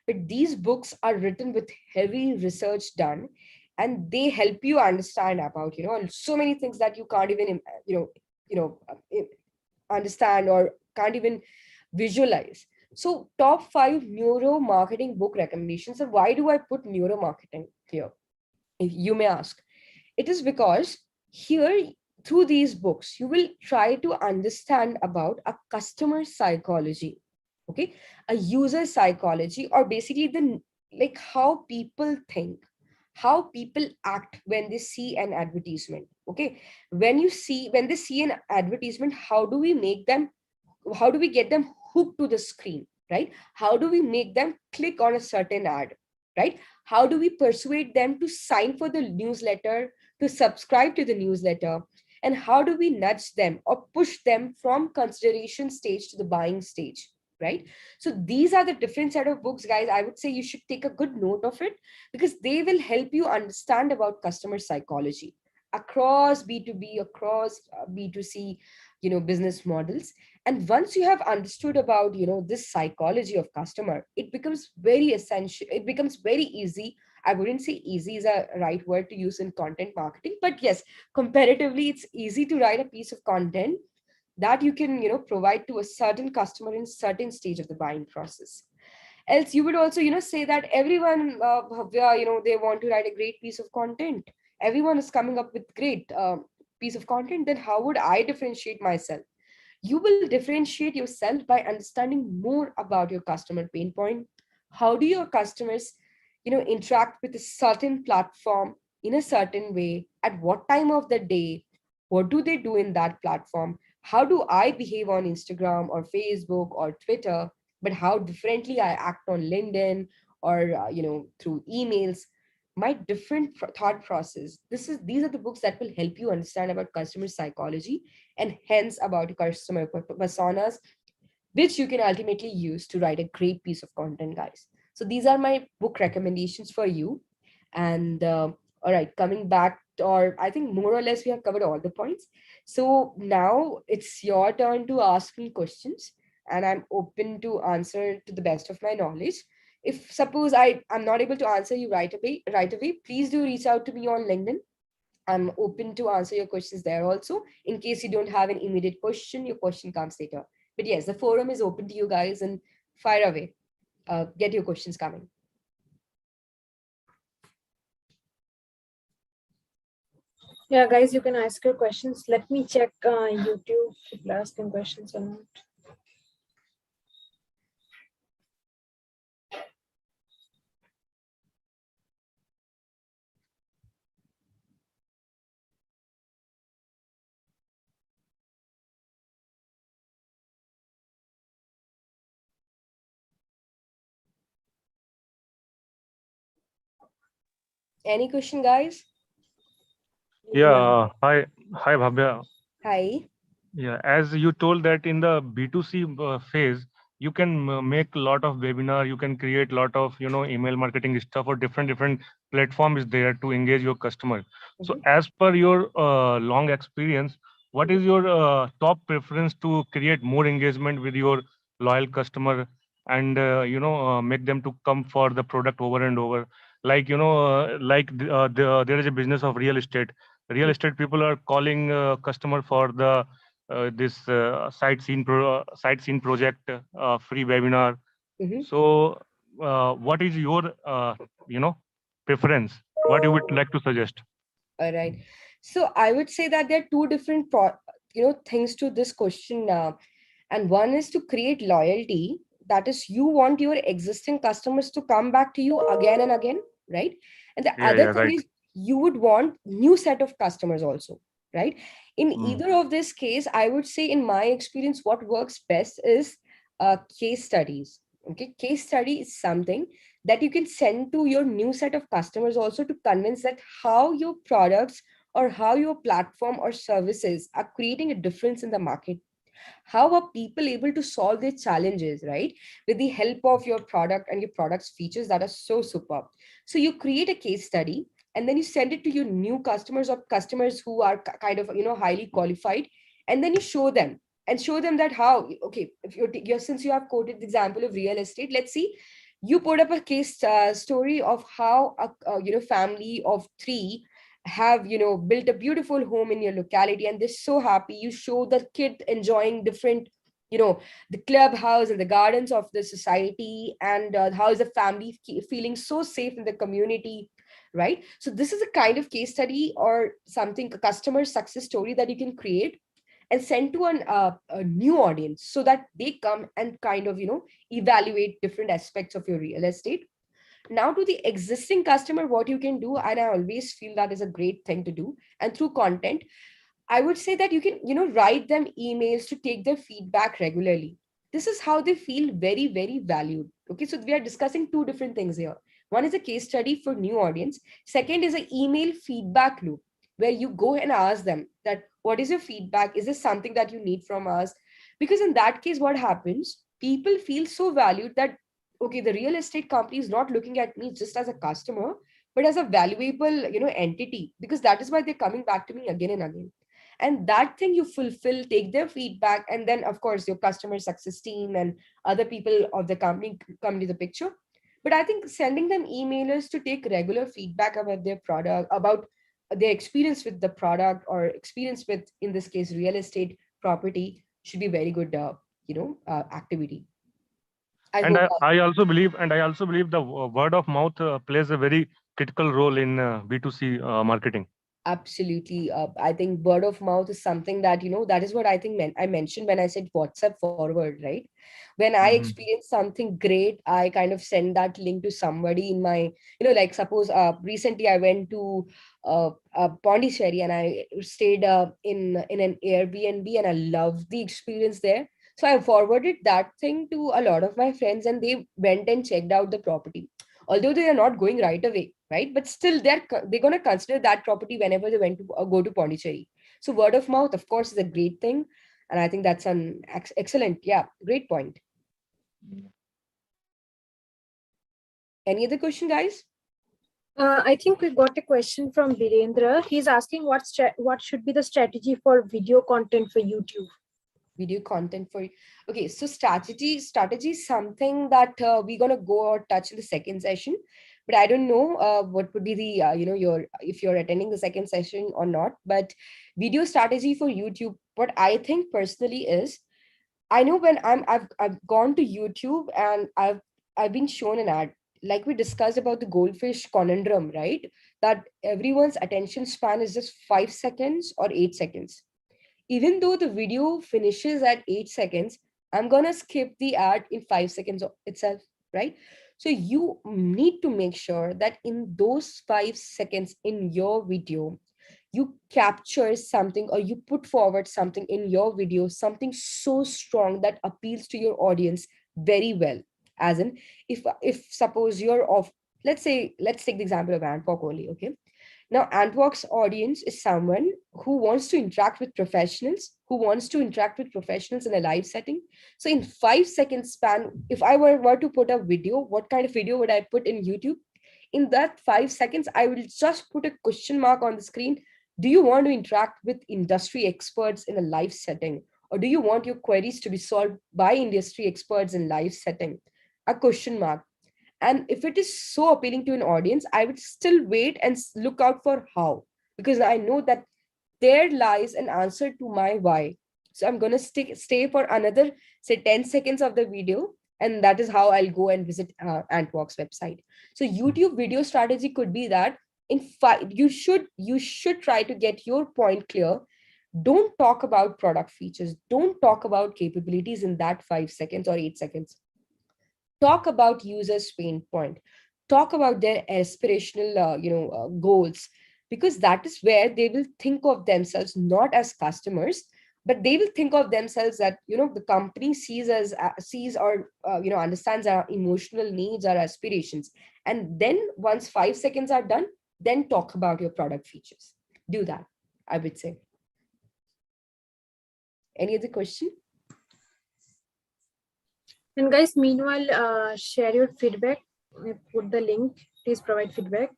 but these books are written with heavy research done, and they help you understand about, so many things that you can't even understand or can't even visualize. So top 5 neuro marketing book recommendations. And why do I put neuro marketing here, if you may ask? It is because here, through these books, you will try to understand about a customer psychology, okay, a user psychology, or basically the, like, how people think, how people act when they see an advertisement. Okay, when they see an advertisement, how do we make them, how do we get them hooked to the screen, right? How do we make them click on a certain ad, right? How do we persuade them to sign for the newsletter, to subscribe to the newsletter? And how do we nudge them or push them from consideration stage to the buying stage, right? So these are the different set of books, guys. I would say you should take a good note of it, because they will help you understand about customer psychology across B2B, across B2C, business models. And once you have understood about, this psychology of customer, it becomes very essential, it becomes very easy. I wouldn't say easy is a right word to use in content marketing, but yes, comparatively it's easy to write a piece of content that you can, provide to a certain customer in certain stage of the buying process. Else you would also, say that everyone, they want to write a great piece of content, everyone is coming up with great piece of content, then how would I differentiate myself? You will differentiate yourself by understanding more about your customer pain point. How do your customers, interact with a certain platform in a certain way, at what time of the day, what do they do in that platform? How do I behave on Instagram or Facebook or Twitter, but how differently I act on LinkedIn or through emails? My different thought process, these are the books that will help you understand about customer psychology, and hence about customer personas, which you can ultimately use to write a great piece of content, guys. So these are my book recommendations for you. And all right, coming back, or I think more or less we have covered all the points. So now it's your turn to ask me questions, and I'm open to answer to the best of my knowledge. If suppose I'm not able to answer you right away, please do reach out to me on LinkedIn. I'm open to answer your questions there also. In case you don't have an immediate question, your question comes later. But yes, the forum is open to you guys, and fire away. Get your questions coming. Yeah, guys, you can ask your questions. Let me check YouTube if you're asking questions or not. Any question, guys? Yeah. Hi, Bhavya. Hi. Yeah, as you told that in the B2C phase, you can make a lot of webinar, you can create a lot of, email marketing stuff, or different platform is there to engage your customer. So as per your long experience, what is your top preference to create more engagement with your loyal customer, and make them to come for the product over and over? Like, there is a business of real estate. Real estate people are calling customer for the this sightseeing project, free webinar. So what is your you know preference, what you would like to suggest? All right. So I would say that there are two different things to this question. And one is to create loyalty. That is, you want your existing customers to come back to you again and again, right? And the Yeah, other yeah, thing right. is you would want new set of customers also, right? In Mm. either of this case, I would say in my experience, what works best is case studies. Okay, case study is something that you can send to your new set of customers also to convince that how your products or how your platform or services are creating a difference in the market. How are people able to solve their challenges, right, with the help of your product and your product's features that are so superb. So you create a case study and then you send it to your new customers or customers who are kind of highly qualified, and then you show them and show them that how, okay, if you're since you have quoted the example of real estate, let's see, you put up a case story of how a family of three have built a beautiful home in your locality, and they're so happy. You show the kid enjoying different, the clubhouse and the gardens of the society, and how is the family feeling so safe in the community, right? So this is a kind of case study or something, a customer success story that you can create and send to a new audience so that they come and kind of evaluate different aspects of your real estate. Now to the existing customer, what you can do, and I always feel that is a great thing to do, and through content, I would say that you can write them emails to take their feedback regularly. This is how they feel very, very valued. Okay, so we are discussing two different things here. One is a case study for new audience, second is an email feedback loop where you go and ask them that what is your feedback, is this something that you need from us? Because in that case, what happens, people feel so valued that, okay, the real estate company is not looking at me just as a customer, but as a valuable entity, because that is why they're coming back to me again and again. And that thing you fulfill, take their feedback, and then of course your customer success team and other people of the company come to the picture. But I think sending them emailers to take regular feedback about their product, about their experience with the product or experience with, in this case, real estate property, should be very good activity. I And hope I also believe the word of mouth plays a very critical role in B2C marketing. absolutely. I think word of mouth is something that, that is what I think I mentioned when I said WhatsApp forward, right? When I Mhm. experience something great, I kind of send that link to somebody in my, like suppose recently I went to Pondicherry and I stayed in an Airbnb and I loved the experience there. So I forwarded that thing to a lot of my friends and they went and checked out the property, although they are not going right away, right? But still, they're going to consider that property whenever they went to go to Pondicherry. So word of mouth, of course, is a great thing, and I think that's an excellent, yeah, great point. Any other question, guys? I think we got a question from Virendra. He's asking what should be the strategy for video content for YouTube. Video content for, okay, so strategy is something that we're gonna go or touch in the second session, but I don't know what would be the your, if you're attending the second session or not. But video strategy for YouTube, what I think personally is, I know when I've gone to YouTube and I've been shown an ad, like we discussed about the goldfish conundrum, right? That everyone's attention span is just 5 seconds or 8 seconds. Even though the video finishes at 8 seconds, I'm gonna skip the ad in 5 seconds itself, right? So you need to make sure that in those 5 seconds in your video, you capture something or you put forward something in your video, something so strong that appeals to your audience very well. As in, if suppose you're of, let's take the example of Antwak only, okay? Now, Antwak's audience is someone who wants to interact with professionals, in a live setting. So in 5 seconds span, if I were to put a video, what kind of video would I put in YouTube? In that 5 seconds, I will just put a question mark on the screen. Do you want to interact with industry experts in a live setting? Or do you want your queries to be solved by industry experts in live setting? A question mark. And if it is so appealing to an audience, I would still wait and look out for how, because I know that there lies an answer to my why. So I'm going to stay for another, say, 10 seconds of the video. And that is how I'll go and visit Antwak's website. So YouTube video strategy could be that you should try to get your point clear. Don't talk about product features. Don't talk about capabilities in that 5 seconds or 8 seconds. Talk about users' pain point. Talk about their aspirational goals, because that is where they will think of themselves not as customers, but they will think of themselves that the company sees or understands our emotional needs, our aspirations. And then once 5 seconds are done, then talk about your product features. Do that, I would say. Any other question? And guys, meanwhile, share your feedback. We put the link. Please provide feedback.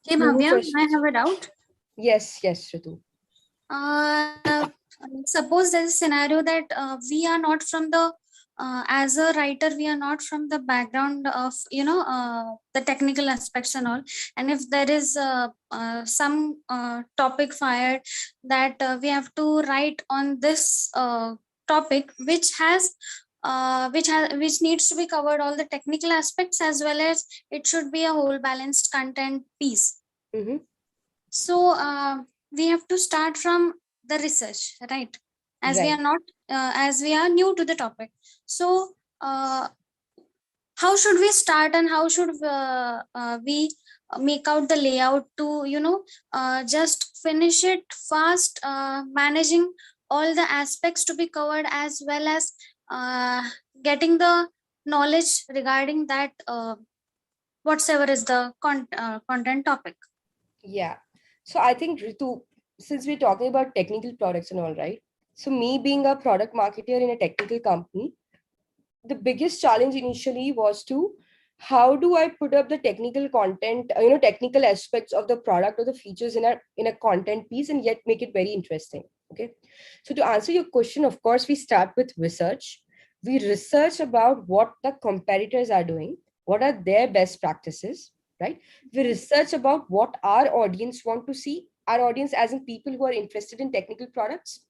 Okay, Bhavya, I have a doubt. Yes, Ritu. Suppose there's a scenario that we are not from the as a writer, we are not from the background of the technical aspects and all, and if there is some topic fired that we have to write on this topic, which needs to be covered all the technical aspects, as well as it should be a whole balanced content piece. Mm-hmm. So we have to start from the research, right? As we are not as we are new to the topic. So how should we start, and how should we make out the layout to just finish it fast, managing all the aspects to be covered, as well as getting the knowledge regarding that whatsoever is the content topic. Yeah. So I think, Ritu, since we're talking about technical products and all, right? So me being a product marketer in a technical company, the biggest challenge initially was to how do I put up the technical content, technical aspects of the product or the features in a content piece and yet make it very interesting. Okay. So to answer your question, of course, we start with research. We research about what the competitors are doing, what are their best practices, right? We research about what our audience want to see, our audience as in people who are interested in technical products.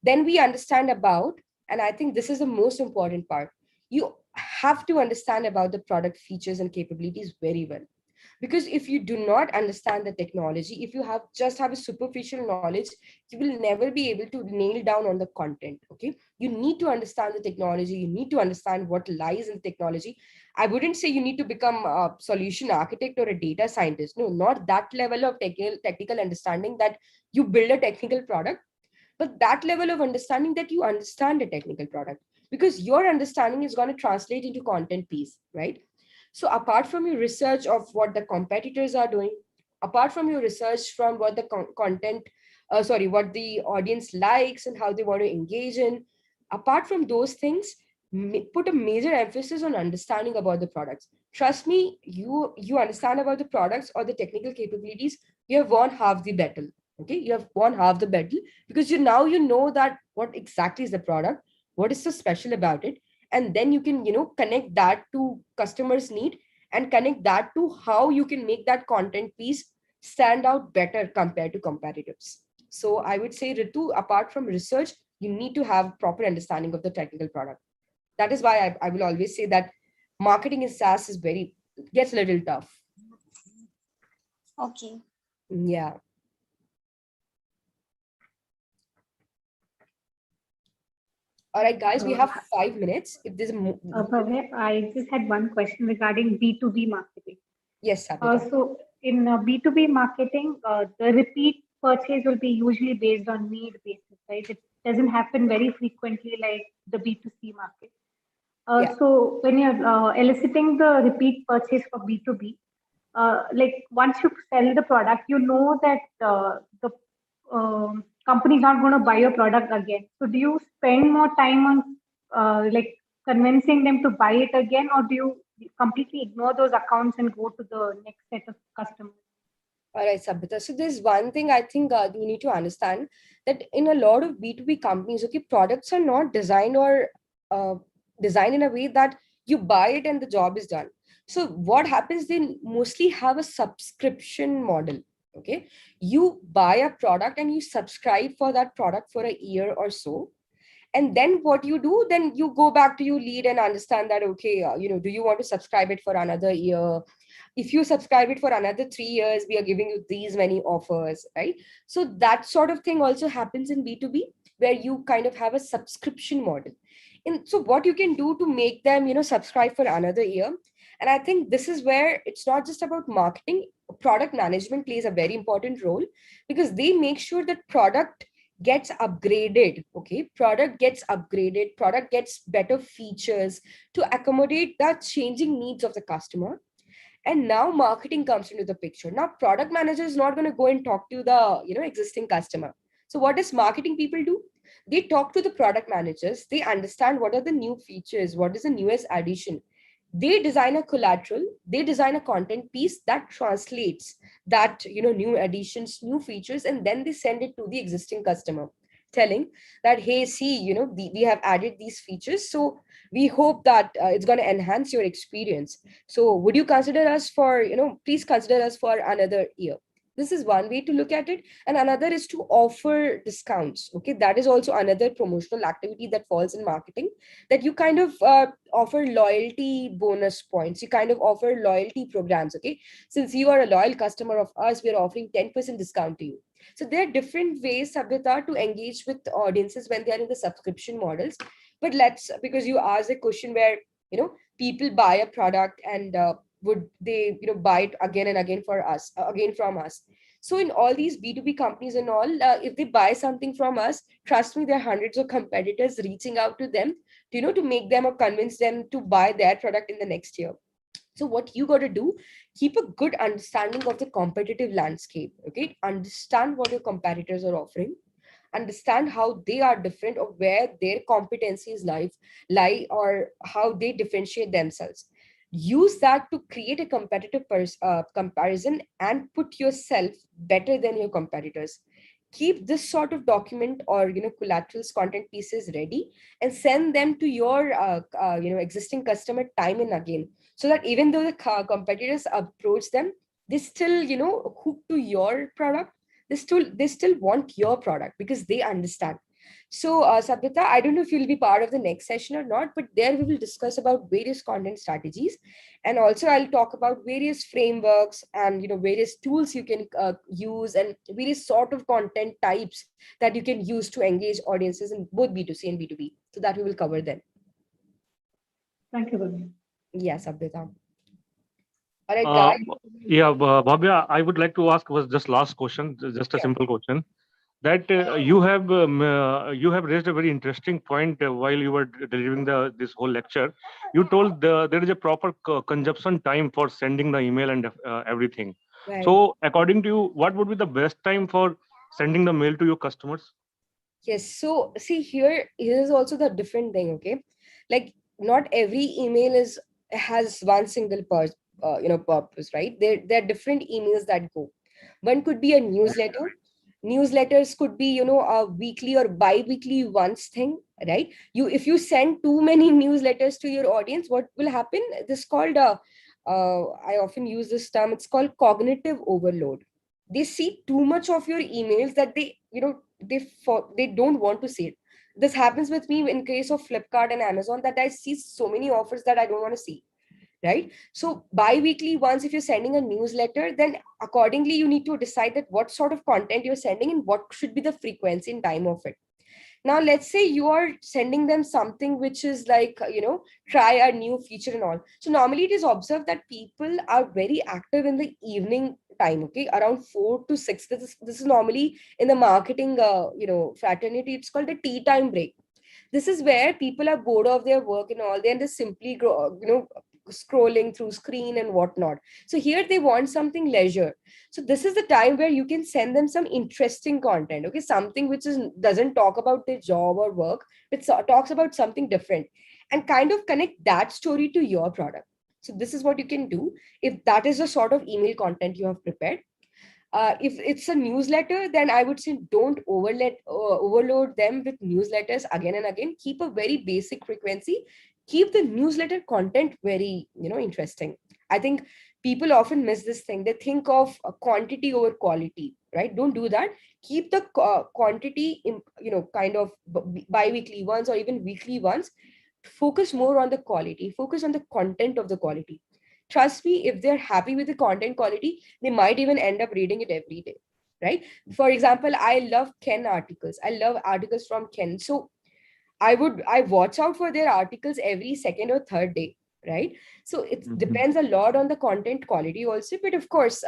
Then we understand about, and I think this is the most important part, you have to understand about the product features and capabilities very well. Because if you do not understand the technology, if you just have a superficial knowledge, you will never be able to nail down on the content. Okay, you need to understand the technology, you need to understand what lies in technology. I wouldn't say you need to become a solution architect or a data scientist. No, not that level of technical understanding that you build a technical product, but that level of understanding that you understand a technical product, because your understanding is going to translate into content piece, right? So apart from your research of what the competitors are doing, apart from your research from what the what the audience likes and how they want to engage in, apart from those things, put a major emphasis on understanding about the products. Trust me, you understand about the products or the technical capabilities, you have won half the battle. Okay, you have won half the battle, because you know that what exactly is the product, what is so special about it, and then you can connect that to customers need, and connect that to how you can make that content piece stand out better compared to competitors. So I would say, Ritu, apart from research, you need to have proper understanding of the technical product. That is why I will always say that marketing in SaaS gets a little tough. Okay. Yeah. All right, guys, we have 5 minutes. If there's Bhavya, I just had one question regarding B2B marketing. Yes, Sabita. So in B2B marketing, the repeat purchase will be usually based on need basis, right? It doesn't happen very frequently like the B2C market. Yeah. So when you're eliciting the repeat purchase for B2B, like once you sell the product, you know that the company is not going to buy your product again. So do you spend more time on like convincing them to buy it again, or do you completely ignore those accounts and go to the next set of customers? All right, Sabita. So there's one thing I think you need to understand, that in a lot of B2B companies, okay, products are not designed or uh, designed in a way that you buy it and the job is done. So what happens, they mostly have a subscription model. Okay, you buy a product and you subscribe for that product for a year or so, and then what you do, then you go back to your lead and understand that, okay, do you want to subscribe it for another year? If you subscribe it for another 3 years, we are giving you these many offers, right? So that sort of thing also happens in B2B, where you kind of have a subscription model. And so what you can do to make them, subscribe for another year. And I think this is where it's not just about marketing. Product management plays a very important role, because they make sure that product gets upgraded. Okay, product gets upgraded, product gets better features to accommodate the changing needs of the customer. And now marketing comes into the picture. Now product manager is not going to go and talk to the existing customer. So what does marketing people do? They talk to the product managers, they understand what are the new features, what is the newest addition. They design a collateral, they design a content piece that translates that new additions, new features, and then they send it to the existing customer, telling that, hey, see, we have added these features, so we hope that it's going to enhance your experience. So would you consider us for, please consider us for another year. This is one way to look at it. And another is to offer discounts. Okay, that is also another promotional activity that falls in marketing, that you kind of offer loyalty bonus points, you kind of offer loyalty programs. Okay, since you are a loyal customer of us, we are offering 10% discount to you. So there are different ways, Sabita, to engage with audiences when they are in the subscription models. But let's, because you asked a question where, people buy a product and would they, buy it again and again for us, again from us. So in all these B2B companies and all, if they buy something from us, trust me, there are hundreds of competitors reaching out to them, to make them or convince them to buy their product in the next year. So what you got to do, keep a good understanding of the competitive landscape. Okay, understand what your competitors are offering, understand how they are different, or where their competencies lie, or how they differentiate themselves. Use that to create a competitive comparison and put yourself better than your competitors. Keep this sort of document or collaterals, content pieces ready, and send them to your existing customer time and again, so that even though the competitors approach them, they still hook to your product. They still want your product because they understand. So Sabita, I don't know if you'll be part of the next session or not, but there we will discuss about various content strategies, and also I'll talk about various frameworks and various tools you can use, and various sort of content types that you can use to engage audiences in both B2C and B2B. So that we will cover then. Thank you, Bhavya. Yes, Sabita. All right, Uh, guys. yeah, Bhavya, I would like to ask was just last question, just a Yeah. simple question. That you have raised a very interesting point while you were delivering this whole lecture. You told there is a proper consumption time for sending the email and everything. Right. So, according to you, what would be the best time for sending the mail to your customers? Yes. So see, here is also the different thing. Okay, like not every email has one single purpose, right? There are different emails that go. One could be a newsletter. Newsletters could be a weekly or bi-weekly once thing, right? If you send too many newsletters to your audience, what will happen? This called I often use this term. It's called cognitive overload. They see too much of your emails that they don't want to see it. This happens with me in case of Flipkart and Amazon, that I see so many offers that I don't want to see, right? So bi-weekly once, if you're sending a newsletter, then accordingly you need to decide that what sort of content you're sending and what should be the frequency and time of it. Now let's say you are sending them something which is like try a new feature and all. So normally it is observed that people are very active in the evening time, okay, around 4 to 6. This is normally in the marketing fraternity, it's called the tea time break. This is where people are bored of their work and all, they just simply scrolling through screen and whatnot. So here they want something leisure. So this is the time where you can send them some interesting content, okay, something which is doesn't talk about their job or work, but talks about something different, and kind of connect that story to your product. So this is what you can do if that is the sort of email content you have prepared. If it's a newsletter, then I would say don't overload them with newsletters again and again. Keep a very basic frequency. Keep the newsletter content very, interesting. I think people often miss this thing. They think of quantity over quality, right? Don't do that. Keep the quantity, kind of bi-weekly ones or even weekly ones. Focus more on the quality. Focus on the content of the quality. Trust me, if they're happy with the content quality, they might even end up reading it every day, right? For example, I love Ken articles. I love articles from Ken. So I watch out for their articles every second or third day, right? So it depends a lot on the content quality also. But of course,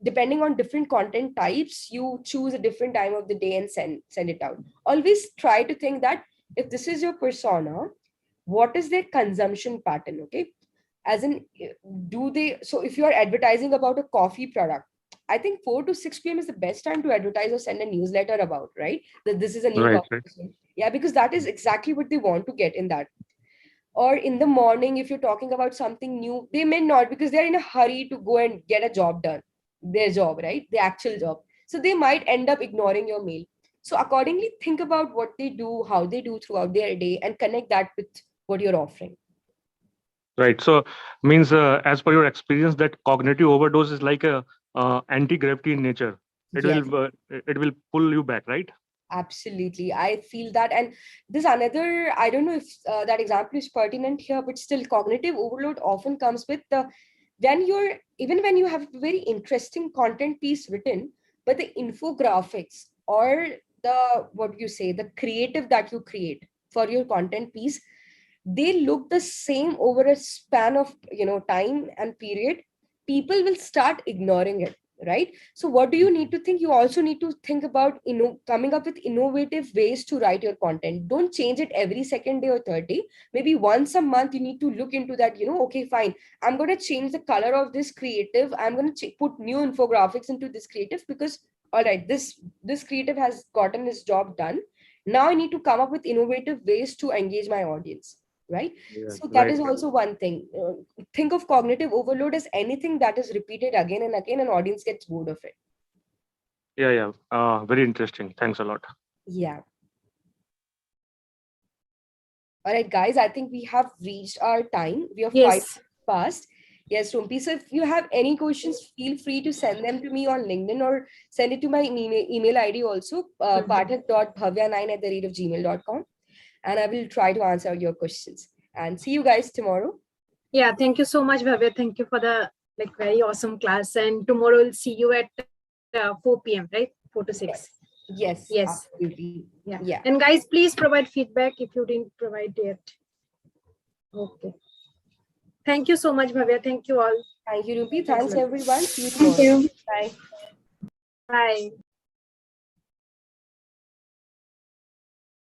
depending on different content types, you choose a different time of the day and send it out. Always try to think that if this is your persona, what is their consumption pattern? Okay, as in, do they, so if you are advertising about a coffee product, I think 4 to 6 p.m. is the best time to advertise or send a newsletter about, right, that this is a new Right, coffee right. machine. Yeah, because that is exactly what they want to get in that. Or in the morning, if you're talking about something new, they may not, because they're in a hurry to go and get a job done, their job, right, the actual job. So they might end up ignoring your mail. So accordingly, think about what they do, how they do throughout their day, and connect that with what you're offering. Right. So means as per your experience, that cognitive overdose is like a anti-gravity in nature. Yes. It will pull you back, right? Absolutely. I feel that. And this another, I don't know if that example is pertinent here, but still cognitive overload often comes with the, even when you have a very interesting content piece written, but the infographics or the, what you say, the creative that you create for your content piece, they look the same over a span of, time and period, people will start ignoring it, right? So what do you need to think? You also need to think about, coming up with innovative ways to write your content. Don't change it every second day or third day. Maybe once a month you need to look into that, okay, fine, I'm going to change the color of this creative, I'm going to put new infographics into this creative, because all right, this creative has gotten its job done. Now I need to come up with innovative ways to engage my audience, right? Yeah. So that Right. is also one thing. Think of cognitive overload as anything that is repeated again and again, and audience gets bored of it. Yeah. Yeah. Very interesting. Thanks a lot. Yeah. All right, guys, I think we have reached our time. We are 5 Yes. past. Yes, Rumpi. So if you have any questions, feel free to send them to me on LinkedIn or send it to my email ID also, pathak.bhavya9@gmail.com. And I will try to answer your questions. And see you guys tomorrow. Yeah, thank you so much, Bhavya. Thank you for the very awesome class. And tomorrow we'll see you at 4 p.m., right? 4 to 6. Yes. Yes, Yes. absolutely. Yeah. Yeah. And guys, please provide feedback if you didn't provide yet. Okay. Thank you so much, Bhavya. Thank you all. Thank you, Rupi. Thanks, Excellent. everyone. See you Thank tomorrow. you. Bye. Bye.